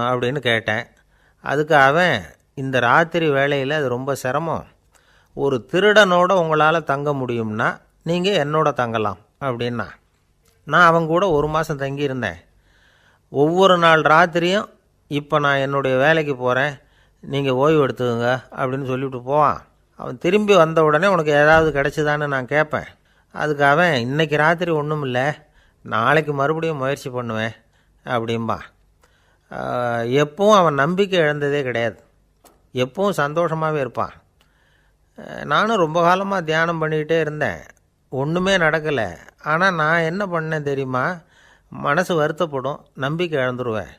அப்படின்னு கேட்டேன். அதுக்கு அவன், இந்த ராத்திரி வேளையில் அது ரொம்ப சிரமம், ஒரு திருடனோட உங்களால் தங்க முடியும்னா நீங்கள் என்னோட தங்கலாம் அப்படின்னா. நான் அவங்க கூட 1 மாதம் தங்கியிருந்தேன். ஒவ்வொரு நாள் ராத்திரியும் இப்போ நான் என்னுடைய வேலைக்கு போகிறேன், நீங்கள் ஓய்வு எடுத்துக்கோங்க அப்படின்னு சொல்லிவிட்டு போவான். அவன் திரும்பி வந்த உடனே உனக்கு ஏதாவது கிடச்சிதான்னு நான் கேட்பேன். அதுக்கு அவன், இன்றைக்கி ராத்திரி ஒன்றும் இல்லை, நாளைக்கு மறுபடியும் முயற்சி பண்ணுவேன் அப்படின்பா. எப்பவும் அவன் நம்பிக்கை இழந்ததே கிடையாது, எப்பவும் சந்தோஷமாகவே இருப்பான். நானும் ரொம்ப காலமாக தியானம் பண்ணிக்கிட்டே இருந்தேன், ஒன்றுமே நடக்கலை. ஆனால் நான் என்ன பண்ணேன் தெரியுமா? மனசு வருத்தப்படும், நம்பிக்கை இழந்துருவேன்.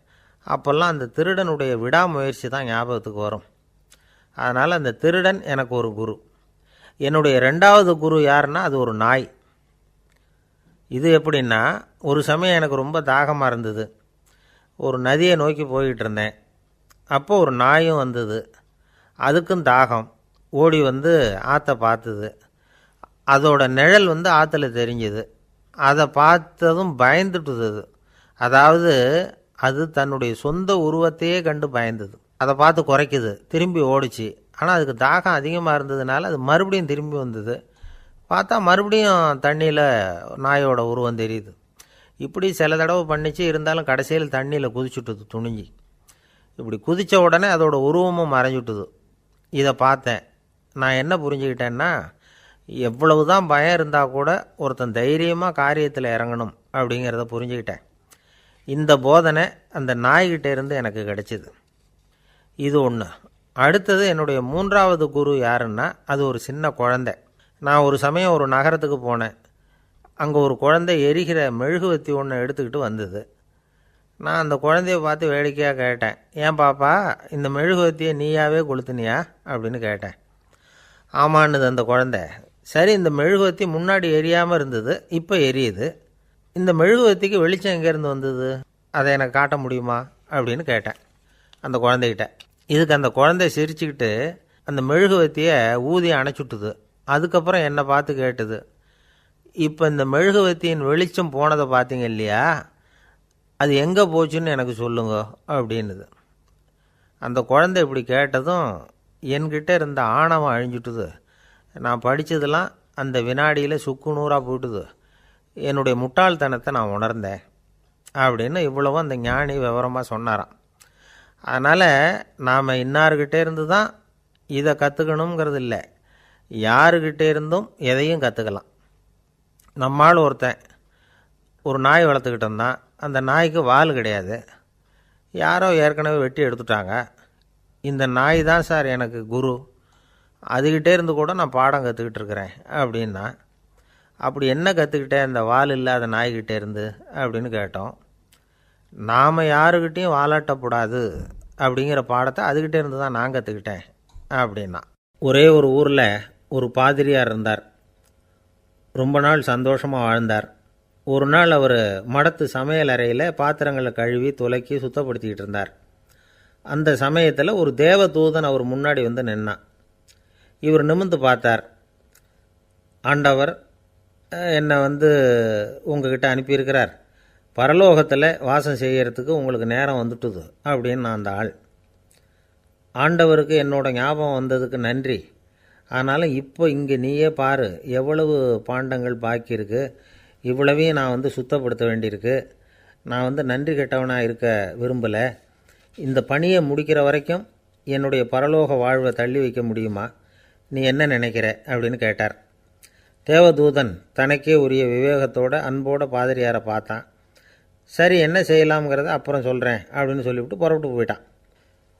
அப்போல்லாம் அந்த திருடனுடைய விடாமுயற்சி தான் ஞாபகத்துக்கு வரும். அதனால் அந்த திருடன் எனக்கு ஒரு குரு. என்னுடைய 2வது குரு யாருன்னா, அது ஒரு நாய். இது எப்படின்னா, ஒரு சமயம் எனக்கு ரொம்ப தாகமாக இருந்தது. ஒரு நதியை நோக்கி போய்கிட்டு இருந்தேன். அப்போ ஒரு நாயும் வந்தது. அதுக்கும் தாகம். ஓடி ஆற்றை பார்த்தது. அதோட நிழல் ஆற்றுல தெரிஞ்சுது. அதை பார்த்ததும் பயந்துட்டுது. அதாவது அது தன்னுடைய சொந்த உருவத்தையே கண்டு பயந்தது. அதை பார்த்து குறைக்குது, திரும்பி ஓடிச்சு. ஆனால் அதுக்கு தாகம் அதிகமாக இருந்ததுனால அது மறுபடியும் திரும்பி வந்தது. பார்த்தா மறுபடியும் தண்ணியில் நாயோட உருவம் தெரியுது. இப்படி சில தடவை பண்ணிச்சு, இருந்தாலும் கடைசியில் தண்ணியில் குதிச்சுட்டுது துணிஞ்சி. இப்படி குதித்த உடனே அதோட உருவமும் மறைஞ்சுட்டுது. இதை பார்த்தேன். நான் என்ன புரிஞ்சுக்கிட்டேன்னா, எவ்வளவு தான் பயம் இருந்தால் கூட ஒருத்தன் தைரியமாக காரியத்தில் இறங்கணும் அப்படிங்கிறத புரிஞ்சுக்கிட்டேன். இந்த போதனை அந்த நாய்கிட்ட இருந்து எனக்கு கிடைச்சிது. இது ஒன்று. அடுத்தது, என்னுடைய 3வது குரு யாருன்னா, அது ஒரு சின்ன குழந்தை. நான் ஒரு சமயம் ஒரு நகரத்துக்கு போனேன். அங்கே ஒரு குழந்தை எரிகிற மெழுகுவத்தி ஒன்று எடுத்துக்கிட்டு வந்தது. நான் அந்த குழந்தைய பார்த்து வேடிக்கையாக கேட்டேன், ஏன் பாப்பா, இந்த மெழுகுவத்தியை நீயாவே கொளுத்துனியா அப்படின்னு கேட்டேன். ஆமான்னுது அந்த குழந்தை. சரி, இந்த மெழுகுவத்தி முன்னாடி எரியாமல் இருந்தது, இப்போ எரியுது. இந்த மெழுகுவத்திக்கு வெளிச்சம் எங்கேருந்து வந்தது, அதை எனக்கு காட்ட முடியுமா அப்படின்னு கேட்டேன் அந்த குழந்தைகிட்ட. இதுக்கு அந்த குழந்தை சிரிச்சுக்கிட்டு அந்த மெழுகுவத்தியை ஊதி அணைச்சுட்டுது. அதுக்கப்புறம் என்னை பார்த்து கேட்டுது, இப்போ இந்த மெழுகுவத்தியின் வெளிச்சம் போனதை பார்த்தீங்க இல்லையா, அது எங்கே போச்சுன்னு எனக்கு சொல்லுங்க அப்படின்னுது. அந்த குழந்தை இப்படி கேட்டதும் என்கிட்ட இருந்த ஆணவம் அழிஞ்சுட்டுது. நான் படித்ததெல்லாம் அந்த வினாடியில் சுக்கு நூறாக போயிட்டுது. என்னுடைய முட்டாள்தனத்தை நான் உணர்ந்தேன் அப்படின்னு இவ்வளவும் அந்த ஞானி விவரமாக சொன்னாராம். அதனால் நாம் இன்னார்கிட்டே இருந்து தான் இதை கற்றுக்கணுங்கிறது இல்லை, யாருக்கிட்டே இருந்தும் எதையும் கற்றுக்கலாம். நம்மால் ஒருத்தன் ஒரு நாய் வளர்த்துக்கிட்டு இருந்தான். அந்த நாய்க்கு வால் கிடையாது. யாரோ ஏற்கனவே வெட்டி எடுத்துட்டாங்க. இந்த நாய் தான் சார் எனக்கு குரு, அதுக்கிட்டே இருந்து கூட நான் பாடம் கற்றுக்கிட்டு இருக்கிறேன் அப்படின்னா. அப்படி என்ன கற்றுக்கிட்டேன் அந்த வால் இல்லாத நாய்கிட்டே இருந்து அப்படின்னு கேட்டோம். நாம் யாருக்கிட்டேயும் வாலாட்டக்கூடாது அப்படிங்கிற பாடத்தை அதுக்கிட்டே இருந்து தான் நான் கற்றுக்கிட்டேன் அப்படின்னா. ஒரே ஒரு ஊரில் ஒரு பாதிரியார் இருந்தார். ரொம்ப நாள் சந்தோஷமாக வாழ்ந்தார். ஒரு நாள் அவர் மடத்து சமையல் அறையில் பாத்திரங்களை கழுவி துலக்கி சுத்தப்படுத்திக்கிட்டு இருந்தார். அந்த சமயத்தில் ஒரு தேவதூதன் அவர் முன்னாடி வந்து நின்னான். இவர் நிமிர்ந்து பார்த்தார். ஆண்டவர் என்னை உங்ககிட்ட அனுப்பியிருக்கிறார், பரலோகத்தில் வாசம் செய்யறதுக்கு உங்களுக்கு நேரம் வந்துட்டுது அப்படின்னு நான் அந்த ஆள். ஆண்டவருக்கு என்னோட ஞாபகம் வந்ததுக்கு நன்றி. ஆனாலும் இப்போ இங்கே நீயே பாரு, எவ்வளவு பாண்டங்கள் பாக்கி இருக்குது, இவ்வளவையும் நான் சுத்தப்படுத்த வேண்டியிருக்கு. நான் நன்றி கெட்டவனாக இருக்க விரும்பலை. இந்த பணியை முடிக்கிற வரைக்கும் என்னுடைய பரலோக வாழ்வை தள்ளி வைக்க முடியுமா, நீ என்ன நினைக்கிற அப்படின்னு கேட்டார். தேவதூதன் தனக்கே உரிய விவேகத்தோட அன்போட பாதிரியாரை பார்த்தான். சரி, என்ன செய்யலாம்ங்கிறத அப்புறம் சொல்கிறேன் அப்படின்னு சொல்லிவிட்டு புறப்பட்டு போயிட்டான்.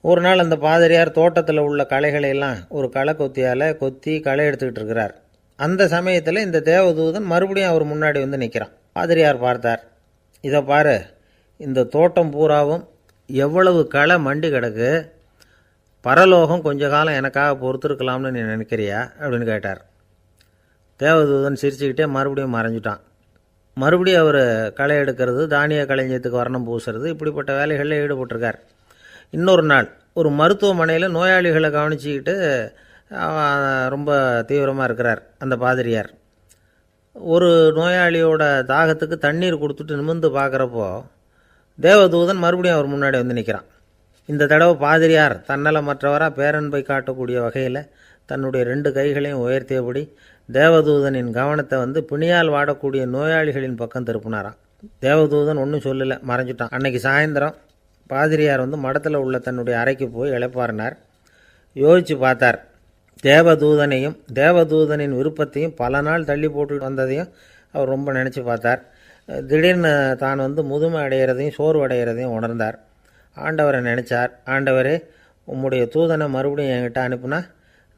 ஒரு நாள் அந்த பாதிரியார் தோட்டத்தில் உள்ள களைகளையெல்லாம் ஒரு களை கொத்தியால் கொத்தி களை எடுத்துக்கிட்டு இருக்கிறார். அந்த சமயத்தில் இந்த தேவதூதன் மறுபடியும் அவர் முன்னாடி நிற்கிறான். பாதிரியார் பார்த்தார். இதை பாரு, இந்த தோட்டம் பூராவும் எவ்வளவு களை மண்டி கிடக்கு, பரலோகம் கொஞ்ச காலம் எனக்காக பொறுத்திருக்கலாம்னு நீ நினைக்கிறியா அப்படின்னு கேட்டார். தேவதூதன் சிரிச்சுக்கிட்டே மறுபடியும் மறைஞ்சிட்டான். மறுபடியும் அவர் களை எடுக்கிறது, தானிய களஞ்சியத்துக்கு வர்ணம் பூசுறது, இப்படிப்பட்ட வேலைகளில் ஈடுபட்டிருக்கார். இன்னொரு நாள் ஒரு மருத்துவமனையில் நோயாளிகளை கவனிச்சிக்கிட்டு ரொம்ப தீவிரமாக இருக்கிறார் அந்த பாதிரியார். ஒரு நோயாளியோட தாகத்துக்கு தண்ணீர் கொடுத்துட்டு நிமிர்ந்து பார்க்குறப்போ தேவதூதன் மறுபடியும் அவர் முன்னாடி நிற்கிறான். இந்த தடவை பாதிரியார் தன்னலமற்றவராக பேரன்பை காட்டக்கூடிய வகையில் தன்னுடைய 2 கைகளையும் உயர்த்தியபடி தேவதூதனின் கவனத்தை பிணியால் வாடக்கூடிய நோயாளிகளின் பக்கம் திருப்பினாராம். தேவதூதன் ஒன்றும் சொல்லலை, மறைஞ்சிட்டான். அன்னைக்கு சாயந்தரம் பாதிரியார் மடத்தில் உள்ள தன்னுடைய அறைக்கு போய் இளைப்பாறினார். யோசித்து பார்த்தார். தேவதூதனையும் தேவதூதனின் விருப்பத்தையும் பல நாள் தள்ளி போட்டு வந்ததையும் அவர் ரொம்ப நினச்சி பார்த்தார். திடீர்னு தான் முதுமை அடைகிறதையும் சோர்வு அடைகிறதையும் உணர்ந்தார். ஆண்டவரை நினச்சார். ஆண்டவரே, உம்முடைய தூதனை மறுபடியும் என்கிட்ட அனுப்புனா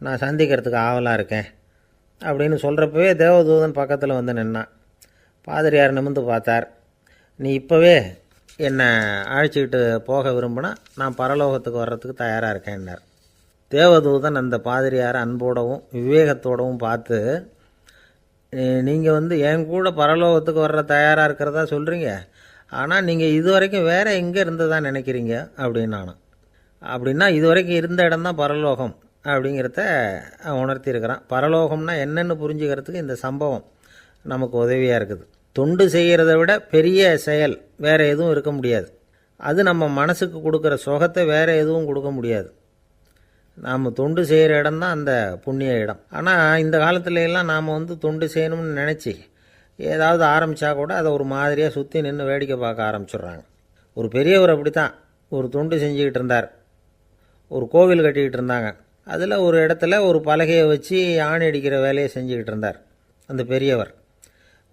நான் சந்திக்கிறதுக்கு ஆவலாக இருக்கேன் அப்படின்னு சொல்கிறப்பவே தேவதூதன் பக்கத்தில் நின்னான். பாதிரியார் நிமிர்ந்து பார்த்தார். நீ இப்போவே என்னை அழைச்சிக்கிட்டு போக விரும்பினா நான் பரலோகத்துக்கு வர்றதுக்கு தயாராக இருக்கேன்னார். தேவதூதன் அந்த பாதிரியாரை அன்போடவும் விவேகத்தோடவும் பார்த்து, நீங்கள் என் கூட பரலோகத்துக்கு வர்ற தயாராக இருக்கிறதா சொல்கிறீங்க, ஆனால் நீங்கள் இது வரைக்கும் வேறு எங்கே இருந்ததா நினைக்கிறீங்க அப்படின்னு நானும். அப்படின்னா இது வரைக்கும் இருந்த இடம்தான் பரலோகம் அப்படிங்கிறத உணர்த்தியிருக்கிறான். பரலோகம்னா என்னென்னு புரிஞ்சுக்கிறதுக்கு இந்த சம்பவம் நமக்கு உதவியாக இருக்குது. தொண்டு செய்கிறத விட பெரிய செயல் வேறு எதுவும் இருக்க முடியாது. அது நம்ம மனசுக்கு கொடுக்குற சுகத்தை வேறு எதுவும் கொடுக்க முடியாது. நாம் தொண்டு செய்கிற இடம் தான் அந்த புண்ணிய இடம். ஆனால் இந்த காலத்துல எல்லாம் நாம் தொண்டு செய்யணும்னு நினச்சி ஏதாவது ஆரம்பித்தா கூட அதை ஒரு மாதிரியாக சுற்றி நின்று வேடிக்கை பார்க்க ஆரம்பிச்சிடுறாங்க. ஒரு பெரியவர் அப்படி தான் ஒரு தொண்டு செஞ்சுக்கிட்டு இருந்தார். ஒரு கோவில் கட்டிக்கிட்டு இருந்தாங்க. அதில் ஒரு இடத்துல ஒரு பலகையை வச்சு ஆணி அடிக்கிற வேலையை செஞ்சுக்கிட்டு இருந்தார் அந்த பெரியவர்.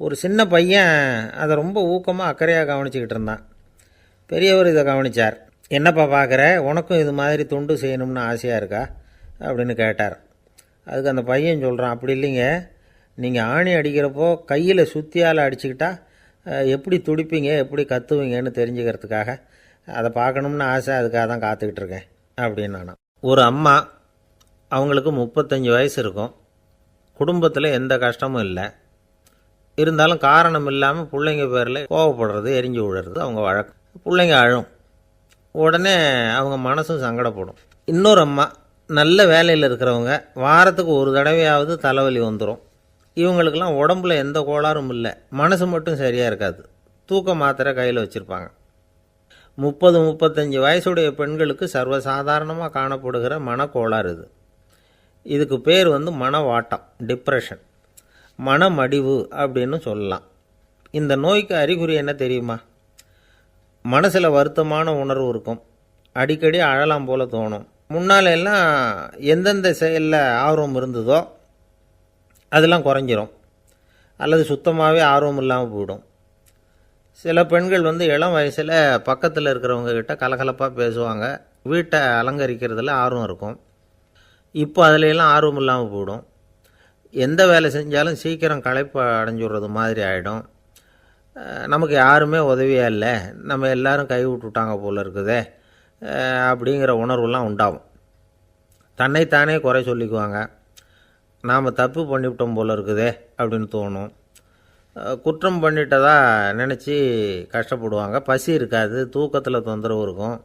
ஒரு சின்ன பையன் அதை ரொம்ப ஊக்கமாக அக்கறையாக கவனிச்சிக்கிட்டு இருந்தான். பெரியவர் இதை கவனித்தார். என்னப்பா பார்க்குற, உனக்கும் இது மாதிரி தொண்டு செய்யணும்னு ஆசையாக இருக்கா அப்படின்னு கேட்டார். அதுக்கு அந்த பையன் சொல்கிறான், அப்படி இல்லைங்க, நீங்கள் ஆணி அடிக்கிறப்போ கையில் சுத்தியால் அடிச்சுக்கிட்டா எப்படி துடிப்பீங்க, எப்படி கத்துவீங்கன்னு தெரிஞ்சுக்கிறதுக்காக அதை பார்க்கணும்னு ஆசை, அதுக்காக தான் காத்துக்கிட்டு இருக்கேன் அப்படின்னு நான். ஒரு அம்மா, அவங்களுக்கு 35 வயசு இருக்கும். குடும்பத்தில் எந்த கஷ்டமும் இல்லை. இருந்தாலும் காரணம் இல்லாமல் பிள்ளைங்க பேரில் கோவப்படுறது, எரிஞ்சு விழுறது அவங்க வழக்கம். பிள்ளைங்க அழும். உடனே அவங்க மனசும் சங்கடப்படும். இன்னொரு அம்மா, நல்ல வேலையில் இருக்கிறவங்க, வாரத்துக்கு ஒரு தடவையாவது தலைவலி வந்துடும். இவங்களுக்கெல்லாம் உடம்புல எந்த கோளாறும் இல்லை, மனசு மட்டும் சரியாக இருக்காது. தூக்க மாத்திரை கையில் வச்சுருப்பாங்க. 30-35 வயசுடைய பெண்களுக்கு சர்வசாதாரணமாக காணப்படுகிற மனக்கோளாறு இது. இதுக்கு பேர் மனவாட்டம், டிப்ரெஷன், மனமடிவு அப்படின்னு சொல்லலாம். இந்த நோய்க்கு அறிகுறி என்ன தெரியுமா? மனசில் வருத்தமான உணர்வு இருக்கும். அடிக்கடி அழலாம் போல தோணும். முன்னால் எல்லாம் எந்தெந்த செயலில் ஆர்வம் இருந்ததோ அதெல்லாம் குறைஞ்சிரும், அல்லது சுத்தமாகவே ஆர்வம் இல்லாமல் போயிடும். சில பெண்கள் இளம் வயசில் பக்கத்தில் இருக்கிறவங்க கிட்ட கலகலப்பாக பேசுவாங்க, வீட்டை அலங்கரிக்கிறதுல ஆர்வம் இருக்கும். இப்போ அதிலெல்லாம் ஆர்வம் இல்லாமல் போயிடும். எந்த வேலை செஞ்சாலும் சீக்கிரம் களைப்பு அடைஞ்சுடுறது மாதிரி ஆகிடும். நமக்கு யாருமே உதவியாக இல்லை, நம்ம எல்லாரும் கை விட்டுட்டாங்க போல் இருக்குதே அப்படிங்கிற உணர்வுலாம் உண்டாகும். தன்னைத்தானே குறை சொல்லிக்குவாங்க. நாம் தப்பு பண்ணிவிட்டோம் போல் இருக்குதே அப்படின்னு தோணும். குற்றம் பண்ணிட்டதா நினச்சி கஷ்டப்படுவாங்க. பசி இருக்காது, தூக்கத்தில் தொந்தரவு இருக்கும்.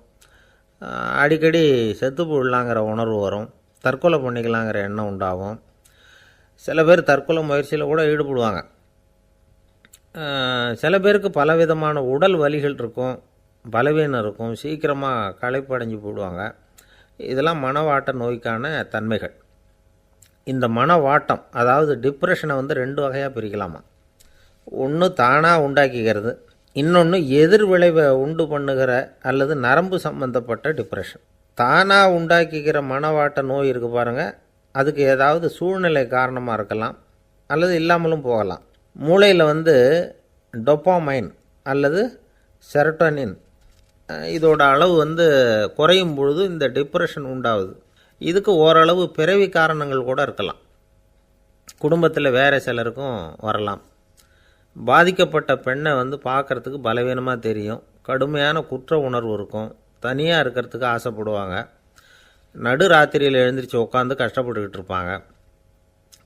அடிக்கடி செத்து போடலாங்கிற உணர்வு வரும். தற்கொலை பண்ணிக்கலாங்கிற எண்ணம் உண்டாகும். சில பேர் தற்கொலை முயற்சியில் கூட ஈடுபடுவாங்க. சில பேருக்கு பலவிதமான உடல் வலிகள் இருக்கும், பலவீனம் இருக்கும், சீக்கிரமாக களைப்படைஞ்சு போடுவாங்க. இதெல்லாம் மனவாட்ட நோய்க்கான தன்மைகள். இந்த மனவாட்டம், அதாவது டிப்ரெஷனை 2 வகையாக பிரிக்கலாமா. ஒன்று தானாக உண்டாக்கிக்கிறது, இன்னொன்று எதிர் விளைவை உண்டு பண்ணுகிற அல்லது நரம்பு சம்பந்தப்பட்ட டிப்ரெஷன். தானாக உண்டாக்கிக்கிற மனவாட்ட நோய் இருக்குது பாருங்கள், அதுக்கு ஏதாவது சூழ்நிலை காரணமாக இருக்கலாம், அல்லது இல்லாமலும் போகலாம். மூளையில் டொப்பாமைன் அல்லது செரட்டோனின் இதோட அளவு குறையும் பொழுது இந்த டிப்ரெஷன் உண்டாகுது. இதுக்கு ஓரளவு பிறவி காரணங்கள் கூட இருக்கலாம். குடும்பத்தில் வேறு சிலருக்கும் வரலாம். பாதிக்கப்பட்ட பெண்ணை பார்க்குறதுக்கு பலவீனமாக தெரியும், கடுமையான குற்ற உணர்வு இருக்கும், தனியாக இருக்கிறதுக்கு ஆசைப்படுவாங்க, நடு ராத்திரியில் எழுந்திரிச்சு உட்காந்து கஷ்டப்பட்டுக்கிட்டு இருப்பாங்க,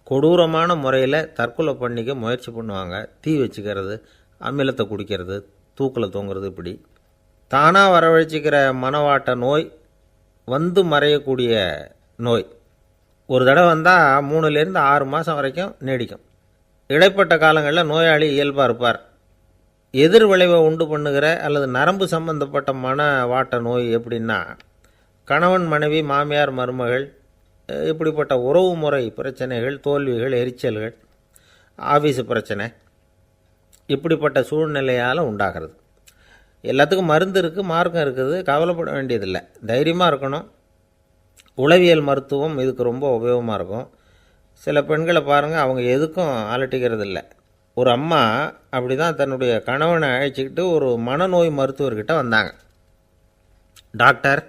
கொடூரமான முறையில் தற்கொலை பண்ணிக்க முயற்சி பண்ணுவாங்க, தீ வச்சுக்கிறது, அமிலத்தை குடிக்கிறது, தூக்கில் தொங்குறது. இப்படி தானாக வரவழைச்சிக்கிற மனவாட்ட நோய் மறையக்கூடிய நோய். ஒரு தடவை வந்தால் 3லேருந்து 6 மாதம் வரைக்கும் நீடிக்கும். இடைப்பட்ட காலங்களில் நோயாளி இயல்பாக இருப்பார். எதிர் விளைவை உண்டு பண்ணுகிற அல்லது நரம்பு சம்பந்தப்பட்ட மனவாட்ட நோய் எப்படின்னா, கணவன் மனைவி, மாமியார் மருமகள், இப்படிப்பட்ட உறவு முறை பிரச்சனைகள், தோல்விகள், எரிச்சல்கள், ஆஃபீஸு பிரச்சனை, இப்படிப்பட்ட சூழ்நிலையால் உண்டாகிறது. எல்லாத்துக்கும் மருந்து இருக்குது, மார்க்கம் இருக்குது, கவலைப்பட வேண்டியதில்லை, தைரியமாக இருக்கணும். உளவியல் மருத்துவம் இதுக்கு ரொம்ப உபயோகமாக இருக்கும். சில பெண்களை பாருங்கள், அவங்க எதுக்கும் அலட்டிக்கிறது இல்லை. ஒரு அம்மா அப்படி தான் தன்னுடைய கணவனை அழைச்சிக்கிட்டு ஒரு மனநோய் மருத்துவர்கிட்ட வந்தாங்க. டாக்டர்,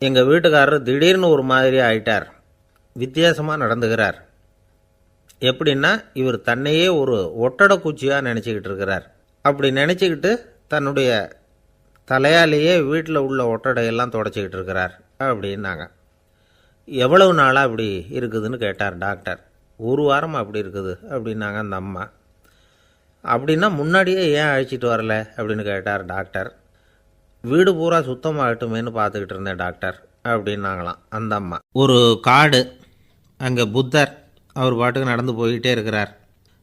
எங்கள் வீட்டுக்காரர் திடீர்னு ஒரு மாதிரி ஆயிட்டார், வித்தியாசமாக நடந்துகிறார். எப்படின்னா, இவர் தன்னையே ஒரு ஒட்டடை குச்சியாக நினச்சிக்கிட்டு இருக்கிறார். அப்படி நினச்சிக்கிட்டு தன்னுடைய தலையாலேயே வீட்டில் உள்ள ஒட்டடையெல்லாம் தொடச்சிக்கிட்டு இருக்கிறார் அப்படின்னாங்க. எவ்வளவு நாளாக அப்படி இருக்குதுன்னு கேட்டார் டாக்டர். 1 வாரமாக அப்படி இருக்குது அப்படின்னாங்க அந்த அம்மா. அப்படின்னா முன்னாடியே ஏன் அழைச்சிட்டு வரல அப்படின்னு கேட்டார் டாக்டர். வீடு பூரா சுத்தமாகட்டுமேனு பார்த்துக்கிட்டு இருந்தேன் டாக்டர் அப்படின்னாங்களாம் அந்த அம்மா. ஒரு காடு, அங்கே புத்தர் அவர் பாட்டுக்கு நடந்து போய்கிட்டே இருக்கிறார்.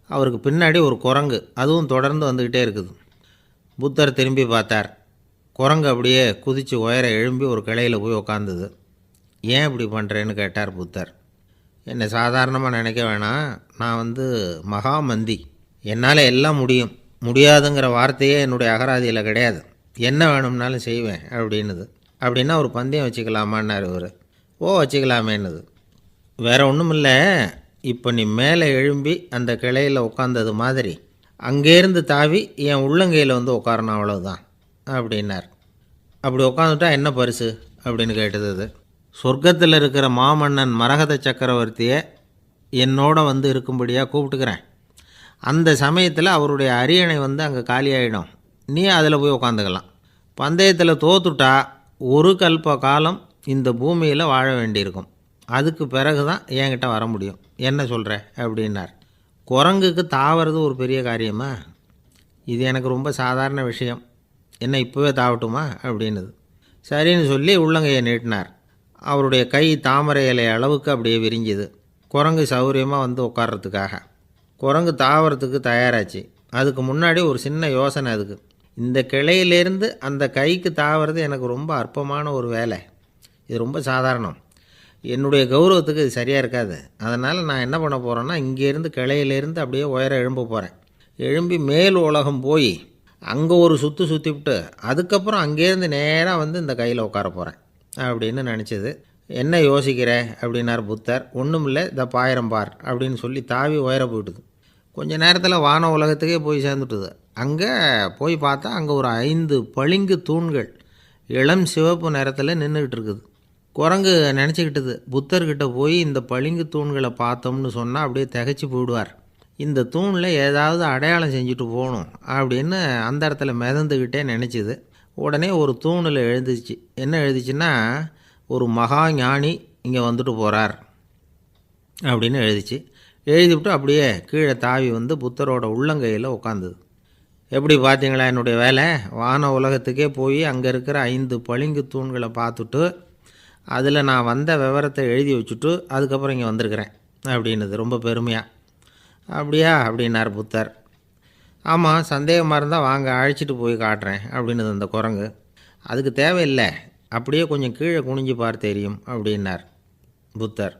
அவருக்கு பின்னாடி ஒரு குரங்கு, அதுவும் தொடர்ந்து வந்துக்கிட்டே இருக்குது. புத்தர் திரும்பி பார்த்தார். குரங்கு அப்படியே குதித்து உயர எழும்பி ஒரு கிளையில் போய் உக்காந்துது. ஏன் இப்படி பண்ணுறேன்னு கேட்டார் புத்தர். என்னை சாதாரணமாக நினைக்க வேணாம், நான் மகாமந்தி, என்னால் எல்லாம் முடியும், முடியாதுங்கிற வார்த்தையே என்னுடைய அகராதியில் கிடையாது, என்ன வேணும்னாலும் செய்வேன் அப்படின்னுது. அப்படின்னா ஒரு பந்தயம் வச்சுக்கலாமான்னார் இவர். ஓ வச்சுக்கலாமேன்னுது. வேறு ஒன்றும் இல்லை, இப்போ நீ மேலே எழும்பி அந்த கிளையில் உட்காந்தது மாதிரி அங்கேருந்து தாவி என் உள்ளங்கையில் உட்காரணும், அவ்வளோதான் அப்படின்னார். அப்படி உட்காந்துட்டா என்ன பரிசு அப்படின்னு கேட்டது அது. சொர்க்கத்தில் இருக்கிற மாமன்னன் மரகத சக்கரவர்த்தியை என்னோட இருக்கும்படியாக கூப்பிட்டுக்கிறேன். அந்த சமயத்தில் அவருடைய அரியணை அங்கே காலியாகிடும், நீ அதில் போய் உட்காந்துக்கலாம். பந்தயத்தில் தோத்துட்டா ஒரு கல்ப காலம் இந்த பூமியில் வாழ வேண்டியிருக்கும், அதுக்கு பிறகு தான் என்கிட்ட வர முடியும், என்ன சொல்கிற அப்படின்னார். குரங்குக்கு தாவறது ஒரு பெரிய காரியமா? இது எனக்கு ரொம்ப சாதாரண விஷயம், என்ன இப்போவே தாவட்டுமா அப்படின்னுது. சரின்னு சொல்லி உள்ளங்கையை நீட்டினார். அவருடைய கை தாமரை இலை அளவுக்கு அப்படியே விரிஞ்சுது. குரங்கு சௌகரியமாக உட்கார்றதுக்காக. குரங்கு தாவறதுக்கு தயாராச்சு. அதுக்கு முன்னாடி ஒரு சின்ன யோசனை அதுக்கு. இந்த கிளையிலேருந்து அந்த கைக்கு தாவறது எனக்கு ரொம்ப அற்பமான ஒரு வேலை, இது ரொம்ப சாதாரணம், என்னுடைய கௌரவத்துக்கு இது சரியாக இருக்காது. அதனால் நான் என்ன பண்ண போகிறேன்னா, இங்கேருந்து கிளையிலேருந்து அப்படியே உயர எழும்ப போகிறேன். எழும்பி மேல் உலகம் போய் அங்கே ஒரு சுற்றிவிட்டு அதுக்கப்புறம் அங்கேருந்து நேராக இந்த கையில் உட்கார போகிறேன் அப்படின்னு நினச்சிது. என்ன யோசிக்கிற அப்படின்னார் புத்தர். ஒன்றும் இல்லை, இந்த பாயிரம் பார் அப்படின்னு சொல்லி தாவி உயர போயிட்டுது. கொஞ்ச நேரத்தில் வான உலகத்துக்கே போய் சேர்ந்துட்டுது. அங்கே போய் பார்த்தா அங்கே ஒரு 5 பளிங்கு தூண்கள் இளம் சிவப்பு நிறத்தில் நின்றுக்கிட்டு இருக்குது. குரங்கு நினச்சிக்கிட்டது, புத்தர்கிட்ட போய் இந்த பளிங்கு தூண்களை பார்த்தோம்னு சொன்னால் அப்படியே திகைச்சி போயிடுவார், இந்த தூணில் ஏதாவது அடையாளம் செஞ்சுட்டு போகணும் அப்படின்னு அந்த இடத்துல மிதந்துக்கிட்டே நினச்சிது. உடனே ஒரு தூணில் எழுதிச்சு. என்ன எழுதிச்சுன்னா, ஒரு மகா ஞானி இங்கே வந்துட்டு போகிறார் அப்படின்னு எழுதிச்சு. எழுதிவிட்டு அப்படியே கீழே தாவி புத்தரோட உள்ளங்கையில் உட்காந்துது. எப்படி பார்த்தீங்களா என்னுடைய வேலை? வான உலகத்துக்கே போய் அங்கே இருக்கிற 5 பளிங்கு தூண்களை பார்த்துட்டு அதில் நான் வந்த விவரத்தை எழுதி வச்சுட்டு அதுக்கப்புறம் இங்கே வந்திருக்கிறேன் அப்படின்னுது ரொம்ப பெருமையாக. அப்படியா அப்படின்னார் புத்தர். ஆமாம், சந்தேகமாக இருந்தால் வாங்க, அழைச்சிட்டு போய் காட்டுறேன் அப்படின்னுது அந்த குரங்கு. அதுக்கு தேவையில்லை, அப்படியே கொஞ்சம் கீழே குனிஞ்சு பார் தெரியும் அப்படின்னார் புத்தர்.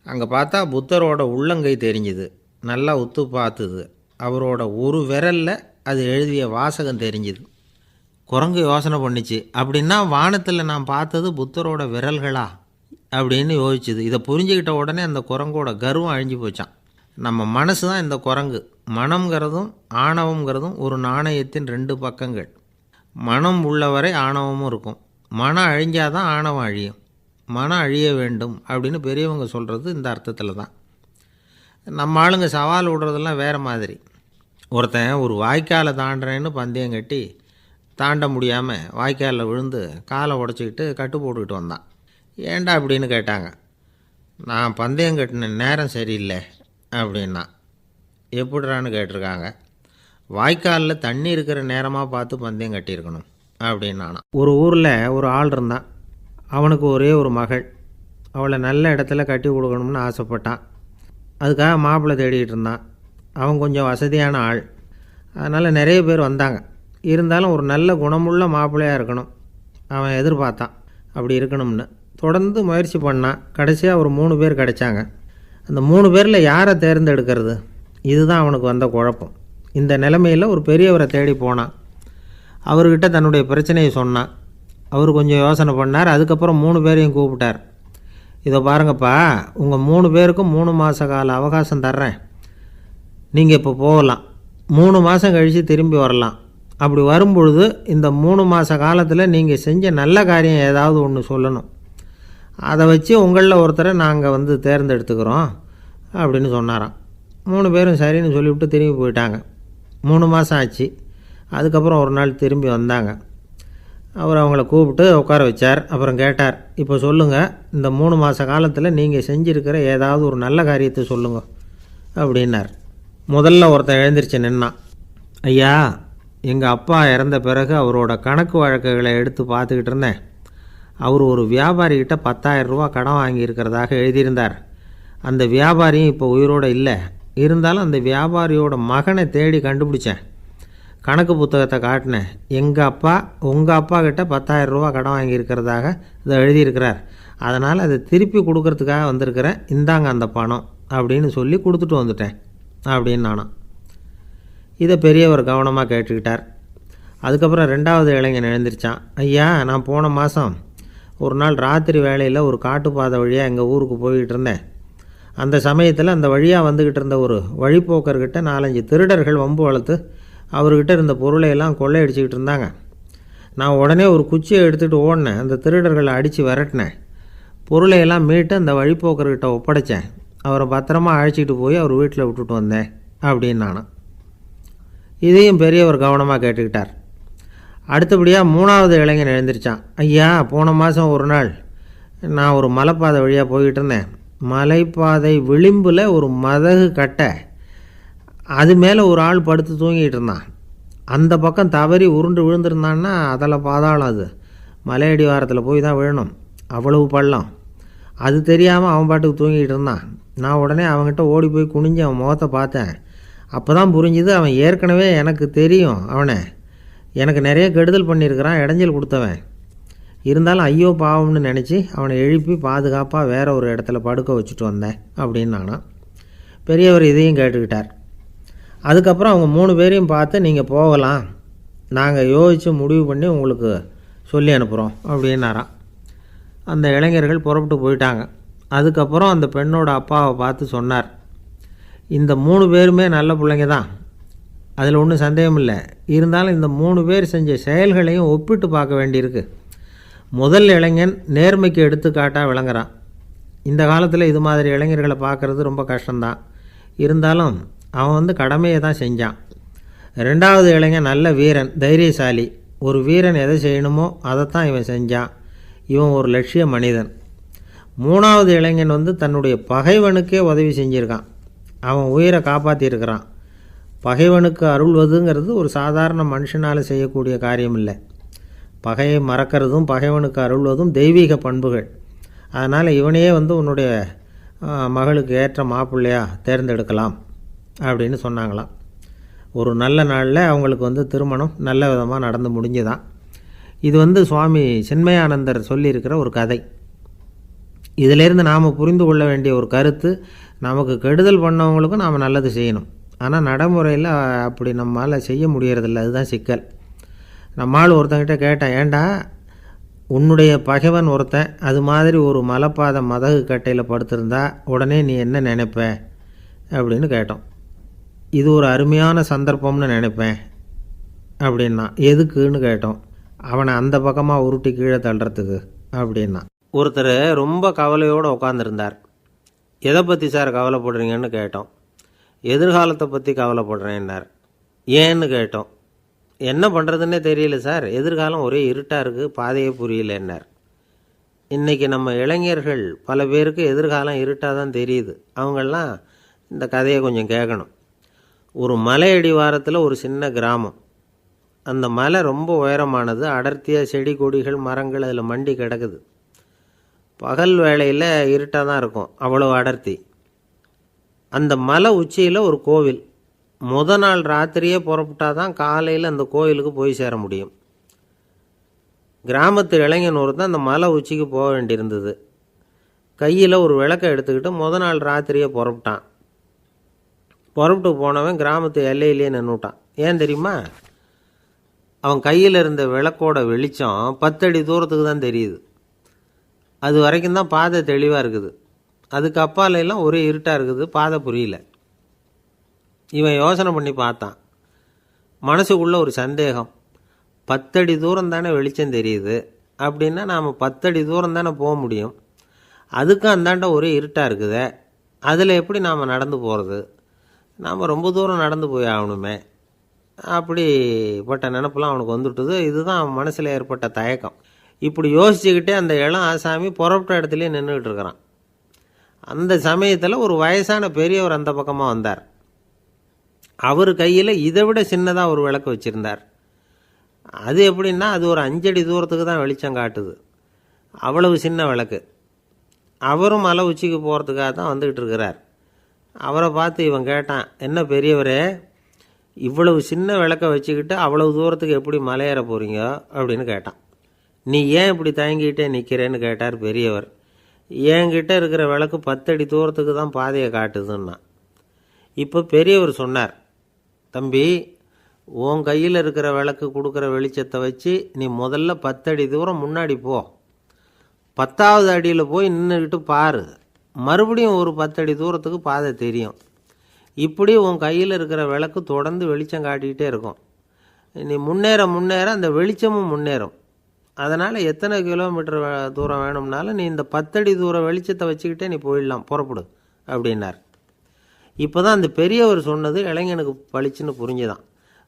அங்கே பார்த்தா புத்தரோட உள்ளங்கை தெரிஞ்சுது. நல்லா உத்து பார்த்துது. அவரோட ஒரு விரலில் அது எழுதிய வாசகம் தெரிஞ்சுது. குரங்கு யோசனை பண்ணிச்சு, அப்படின்னா வானத்தில் நான் பார்த்தது புத்தரோட விரல்களா அப்படின்னு யோசிச்சுது. இதை புரிஞ்சுக்கிட்ட உடனே அந்த குரங்கோட கர்வம் அழிஞ்சு போச்சான். நம்ம மனசு தான் இந்த குரங்கு. மனம்ங்கிறதும் ஆணவங்கிறதும் ஒரு நாணயத்தின் 2 பக்கங்கள். மனம் உள்ளவரை ஆணவமும் இருக்கும். மனம் அழிஞ்சாதான் ஆணவம் அழியும். மனம் அழிய வேண்டும் அப்படின்னு பெரியவங்க சொல்கிறது இந்த அர்த்தத்தில் தான். நம்ம ஆளுங்க சவால் விடுறதெல்லாம் வேறு மாதிரி. ஒருத்தன் ஒரு வாய்க்காலை தாண்டுறேன்னு பந்தயம் கட்டி தாண்ட முடியாமல் வாய்க்காலில் விழுந்து காலை உடச்சிக்கிட்டு கட்டு போட்டுக்கிட்டு வந்தான். ஏன்டா அப்படின்னு கேட்டாங்க. நான் பந்தயம் கட்டின நேரம் சரியில்லை அப்படின்னா. எப்படிறான்னு கேட்டிருக்காங்க. வாய்க்காலில் தண்ணி இருக்கிற நேரமாக பார்த்து பந்தயம் கட்டியிருக்கணும் அப்படின்னானா. ஒரு ஊரில் ஒரு ஆள் இருந்தான். அவனுக்கு ஒரே ஒரு மகள். அவளை நல்ல இடத்துல கட்டி கொடுக்கணும்னு ஆசைப்பட்டான். அதுக்காக மாப்பிள்ளை தேடிக்கிட்டு இருந்தான். அவன் கொஞ்சம் வசதியான ஆள், அதனால் நிறைய பேர் வந்தாங்க. இருந்தாலும் ஒரு நல்ல குணமுள்ள மாப்பிள்ளையாக இருக்கணும் அவன் எதிர்பார்த்தான். அப்படி இருக்கணும்னு தொடர்ந்து முயற்சி பண்ணான். கடைசியாக ஒரு 3 பேர் கிடைச்சாங்க. அந்த 3 பேரில் யாரை தேர்ந்தெடுக்கிறது, இதுதான் அவனுக்கு வந்த குழப்பம். இந்த நிலைமையில் ஒரு பெரியவரை தேடி போனான். அவர்கிட்ட தன்னுடைய பிரச்சனையை சொன்னான். அவர் கொஞ்சம் யோசனை பண்ணார். அதுக்கப்புறம் 3 பேரையும் கூப்பிட்டார். இதை பாருங்கப்பா, உங்கள் 3 பேருக்கும் 3 மாத கால அவகாசம் தர்றேன். நீங்கள் இப்போ போகலாம். 3 மாதம் கழித்து திரும்பி வரலாம். அப்படி வரும்பொழுது இந்த 3 மாத காலத்தில் நீங்கள் செஞ்ச நல்ல காரியம் ஏதாவது ஒன்று சொல்லணும். அதை வச்சு உங்களில் ஒருத்தரை நாங்கள் தேர்ந்தெடுத்துக்கிறோம் அப்படின்னு சொன்னாராம். 3 பேரும் சரின்னு சொல்லிவிட்டு திரும்பி போயிட்டாங்க. 3 மாதம் ஆச்சு. அதுக்கப்புறம் ஒரு நாள் திரும்பி வந்தாங்க. அவர் அவங்கள கூப்பிட்டு உட்கார வச்சார். அப்புறம் கேட்டார், இப்போ சொல்லுங்கள், இந்த 3 மாத காலத்தில் நீங்கள் செஞ்சுருக்கிற ஏதாவது ஒரு நல்ல காரியத்தை சொல்லுங்கள் அப்படின்னார். முதல்ல ஒருத்தன் எழுந்திரிச்சு நின்னான். ஐயா, எங்கள் அப்பா இறந்த பிறகு அவரோட கணக்கு வழக்குகளை எடுத்து பார்த்துக்கிட்டு இருந்தேன். அவர் ஒரு வியாபாரிகிட்ட 10,000 ரூபா கடன் வாங்கியிருக்கிறதாக எழுதியிருந்தார். அந்த வியாபாரியும் இப்போ உயிரோடு இல்லை. இருந்தாலும் அந்த வியாபாரியோட மகனை தேடி கண்டுபிடிச்சேன். கணக்கு புத்தகத்தை காட்டினேன். எங்கள் அப்பா உங்கள் அப்பா கிட்ட 10,000 ரூபா கடன் வாங்கியிருக்கிறதாக இதை எழுதியிருக்கிறார். அதனால் அதை திருப்பி கொடுக்கறதுக்காக வந்திருக்கிறேன், இந்தாங்க அந்த பணம் அப்படின்னு சொல்லி கொடுத்துட்டு வந்துட்டேன் அப்படின்னு நானும். இதை பெரியவர் கவனமாக கேட்டுக்கிட்டார். அதுக்கப்புறம் 2வது இளைஞன் எழுந்திரிச்சான். ஐயா, நான் போன மாதம் ஒரு நாள் ராத்திரி வேளையில் ஒரு காட்டுப்பாதை வழியாக எங்கள் ஊருக்கு போய்கிட்டு இருந்தேன். அந்த சமயத்தில் அந்த வழியாக வந்துக்கிட்டு இருந்த ஒரு வழிப்போக்கர்கிட்ட 4-5 திருடர்கள் வம்பு வளர்த்து அவர்கிட்ட இருந்த பொருளையெல்லாம் கொள்ளையடிச்சிக்கிட்டு இருந்தாங்க. நான் உடனே ஒரு குச்சியை எடுத்துகிட்டு ஓடினேன். அந்த திருடர்களை அடித்து விரட்டினேன். பொருளையெல்லாம் மீட்டு அந்த வழிப்போக்கர்கிட்ட ஒப்படைச்சேன். அவரை பத்திரமா அழைச்சிக்கிட்டு போய் அவர் வீட்டில் விட்டுட்டு வந்தேன் அப்படின்னு நானும். இதையும் பெரியவர் கவனமாக கேட்டுக்கிட்டார். அடுத்தபடியாக 3வது இளைஞன் எழுந்திரிச்சான். ஐயா, போன மாதம் ஒரு நாள் நான் ஒரு மலைப்பாதை வழியாக போய்கிட்டு இருந்தேன். மலைப்பாதை விளிம்பில் ஒரு மதகு கட்டை, அது மேலே ஒரு ஆள் படுத்து தூங்கிட்டு இருந்தான். அந்த பக்கம் தவறி உருண்டு விழுந்திருந்தான்னா அதில் பாதாளம், அது மலையடி வாரத்தில் போய் தான் விழணும், அவ்வளவு பள்ளம். அது தெரியாமல் அவன் பாட்டுக்கு தூங்கிட்டு இருந்தான். நான் உடனே அவன்கிட்ட ஓடி போய் குனிஞ்சு அவன் முகத்தை பார்த்தேன். அப்போ தான் புரிஞ்சுது, அவன் ஏற்கனவே எனக்கு தெரியும், அவனை எனக்கு நிறைய கெடுதல் பண்ணியிருக்கிறான், இடைஞ்சல் கொடுத்தவன். இருந்தாலும் ஐயோ பாவம்னு நினச்சி அவனை எழுப்பி பாதுகாப்பாக வேறு ஒரு இடத்துல படுக்க வச்சுட்டு வந்தேன் அப்படின்னு நானும். பெரியவர் இதையும் கேட்டுக்கிட்டார். அதுக்கப்புறம் அவங்க 3 பேரையும் பார்த்து, நீங்கள் போகலாம், நாங்கள் யோசித்து முடிவு பண்ணி உங்களுக்கு சொல்லி அனுப்புகிறோம் அப்படின்னாராம். அந்த இளைஞர்கள் புறப்பட்டு போயிட்டாங்க. அதுக்கப்புறம் அந்த பெண்ணோட அப்பாவை பார்த்து சொன்னார், இந்த 3 பேருமே நல்ல பிள்ளைங்க தான், அதில் ஒன்றும் சந்தேகம் இல்லை. இருந்தாலும் இந்த 3 பேர் செஞ்ச செயல்களையும் ஒப்பிட்டு பார்க்க வேண்டியிருக்கு. முதல் இளைஞன் நேர்மைக்கு எடுத்துக்காட்டாக விளங்குறான். இந்த காலத்தில் இது மாதிரி இளைஞர்களை பார்க்குறது ரொம்ப கஷ்டம்தான். இருந்தாலும் அவன் கடமையை தான் செஞ்சான். 2வது இளைஞன் நல்ல வீரன், தைரியசாலி. ஒரு வீரன் எதை செய்யணுமோ அதைத்தான் இவன் செஞ்சான். இவன் ஒரு லட்சிய மனிதன். 3வது இளைஞன் தன்னுடைய பகைவனுக்கே உதவி செஞ்சுருக்கான். அவன் உயிரை காப்பாற்றியிருக்கிறான். பகைவனுக்கு அருள்வதுங்கிறது ஒரு சாதாரண மனுஷனால் செய்யக்கூடிய காரியம் இல்லை. பகையை மறக்கிறதும் பகைவனுக்கு அருள்வதும் தெய்வீக பண்புகள். அதனால் இவனையே உன்னுடைய மகளுக்கு ஏற்ற மாப்பிள்ளையா தேர்ந்தெடுக்கலாம் அப்படின்னு சொன்னாங்களாம். ஒரு நல்ல நாளில் அவங்களுக்கு திருமணம் நல்ல விதமாக நடந்து முடிஞ்சுதான். இது சுவாமி சின்மயானந்தர் சொல்லியிருக்கிற ஒரு கதை. இதிலேருந்து நாம் புரிந்து கொள்ள வேண்டிய ஒரு கருத்து, நமக்கு கெடுதல் பண்ணவங்களுக்கும் நாம் நல்லது செய்யணும். ஆனால் நடைமுறையில் அப்படி நம்மளால் செய்ய முடியறதில்ல, அதுதான் சிக்கல். நம்மால் ஒருத்தங்கிட்ட கேட்டேன், ஏண்டா உன்னுடைய பகைவன் ஒருத்தன் அது மாதிரி ஒரு மலைப்பாதை மதகு கட்டையில் படுத்திருந்தா உடனே நீ என்ன நினைப்ப அப்படின்னு கேட்டோம். இது ஒரு அருமையான சந்தர்ப்பம்னு நினைப்பேன் அப்படின்னா. எதுக்குன்னு கேட்டோம். அவனை அந்த பக்கமாக உருட்டி கீழே தள்ளுறதுக்கு அப்படின்னா. ஒருத்தர் ரொம்ப கவலையோடு உட்காந்துருந்தார். எதை பற்றி சார் கவலைப்படுறீங்கன்னு கேட்டோம். எதிர்காலத்தை பற்றி கவலைப்படுறேன்னார். ஏன்னு கேட்டோம். என்ன பண்ணுறதுன்னே தெரியல சார், எதிர்காலம் ஒரே இருட்டாக இருக்குது, பாதையே புரியலன்னார். இன்றைக்கி நம்ம இளைஞர்கள் பல பேருக்கு எதிர்காலம் இருட்டாக தான் தெரியுது. அவங்கெல்லாம் இந்த கதையை கொஞ்சம் கேட்கணும். ஒரு மலை அடிவாரத்தில் ஒரு சின்ன கிராமம். அந்த மலை ரொம்ப உயரமானது. அடர்த்தியாக செடி கொடிகள் மரங்கள் அதில் மண்டி கிடக்குது. பகல் வேளையில் இருட்டாக தான் இருக்கும், அவ்வளோ அடர்த்தி. அந்த மலை உச்சியில் ஒரு கோவில். நாள் ராத்திரியே புறப்பட்டால் தான் காலையில் அந்த கோயிலுக்கு போய் சேர முடியும். கிராமத்து இளைஞன் ஒருத்தன் அந்த மலை உச்சிக்கு போக வேண்டியிருந்தது. கையில் ஒரு விளக்கை எடுத்துக்கிட்டு நாள் ராத்திரியே புறப்பட்டான். புறப்பட்டு போனவன் கிராமத்து எல்லையிலேயே நின்றுட்டான். ஏன் தெரியுமா? அவன் கையில் இருந்த விளக்கோட வெளிச்சம் 10 அடி தூரத்துக்கு தான் தெரியுது. அது வரைக்கும் தான் பாதை தெளிவாக இருக்குது. அதுக்கு அப்பாலெல்லாம் ஒரே இருட்டாக இருக்குது, பாதை புரியல. இவன் யோசனை பண்ணி பார்த்தான். மனசுக்குள்ளே ஒரு சந்தேகம். 10 அடி தூரம் தானே வெளிச்சம் தெரியுது, அப்படின்னா நாம் 10 அடி தூரம் தானே போக முடியும். அதுக்கும் அந்தாண்ட ஒரே இருட்டாக இருக்குதே, அதில் எப்படி நாம் நடந்து போகிறது? நாம் ரொம்ப தூரம் நடந்து போய் ஆகணுமே. அப்படிப்பட்ட நினப்பெல்லாம் அவனுக்கு வந்துவிட்டுது. இதுதான் அவன் மனசில் ஏற்பட்ட தயக்கம். இப்படி யோசிச்சுக்கிட்டே அந்த இளம் ஆசாமி புறப்பட்ட இடத்துலையே நின்றுக்கிட்டு இருக்கிறான். அந்த சமயத்தில் ஒரு வயசான பெரியவர் அந்த பக்கமாக வந்தார். அவர் கையில் இதை விட சின்னதாக ஒரு விளக்கு வச்சுருந்தார். அது எப்படின்னா, அது ஒரு 5 அடி தூரத்துக்கு தான் வெளிச்சம் காட்டுது. அவ்வளவு சின்ன விளக்கு. அவரும் மலை உச்சிக்கு போகிறதுக்காக தான் வந்துக்கிட்டு இருக்கிறார். அவரை பார்த்து இவன் கேட்டான், என்ன பெரியவரே, இவ்வளவு சின்ன விளக்கை வச்சுக்கிட்டு அவ்வளவு தூரத்துக்கு எப்படி மலையேற போகிறீங்க அப்படின்னு கேட்டான். நீ ஏன் இப்படி தயங்கிட்டே நிற்கிறேன்னு கேட்டார் பெரியவர். என்கிட்ட இருக்கிற விளக்கு 10 அடி தூரத்துக்கு தான் பாதையை காட்டுதுன்னா. இப்போ பெரியவர் சொன்னார், தம்பி, உன் கையில் இருக்கிற விளக்கு கொடுக்குற வெளிச்சத்தை வச்சு நீ முதல்ல 10 அடி தூரம் முன்னாடி போ, 10வது அடியில் போய் நின்றுக்கிட்டு பாரு, மறுபடியும் ஒரு 10 அடி தூரத்துக்கு பாதை தெரியும். இப்படி உன் கையில் இருக்கிற விளக்கு தொடர்ந்து வெளிச்சம் காட்டிக்கிட்டே இருக்கும். நீ முன்னேற முன்னேற அந்த வெளிச்சமும் முன்னேறும். அதனால் எத்தனை கிலோமீட்டர் தூரம் வேணும்னாலும் நீ இந்த 10 அடி தூரம் வெளிச்சத்தை வச்சுக்கிட்டே நீ போயிடலாம், புறப்படு அப்படின்னார். இப்போ தான் அந்த பெரியவர் சொன்னது இளைஞனுக்கு பளிச்சுன்னு புரிஞ்சுதான்.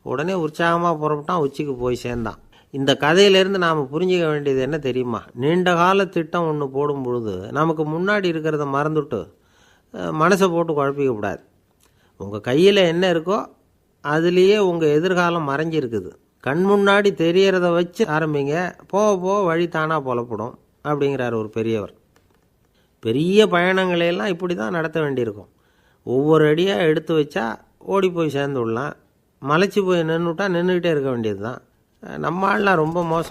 உடனே உற்சாகமாக புறப்பட்டான், உச்சிக்கு போய் சேர்ந்தான். இந்த கதையிலேருந்து நாம் புரிஞ்சிக்க வேண்டியது என்ன தெரியுமா? நீண்ட கால திட்டம் ஒன்று போடும் பொழுது நமக்கு முன்னாடி இருக்கிறத மறந்துட்டு மனசை போட்டு குழப்பிக்கக்கூடாது. உங்கள் கையில் என்ன இருக்கோ அதுலேயே உங்கள் எதிர்காலம் மறைஞ்சிருக்குது. கண் முன்னாடி தெரியறத வச்சு ஆரம்பிங்க, போக போக வழி தானாக புலப்படும் அப்படிங்கிறார் ஒரு பெரியவர். பெரிய பயணங்களையெல்லாம் இப்படி தான் நடத்த வேண்டியிருக்கும். ஒவ்வொரு அடியாக எடுத்து வச்சா ஓடி போய் சேர்ந்து விடலாம். மலைச்சி போய் நின்றுட்டா நின்றுக்கிட்டே இருக்க வேண்டியது தான். நம்ம ஆள்லாம் ரொம்ப மோசமாக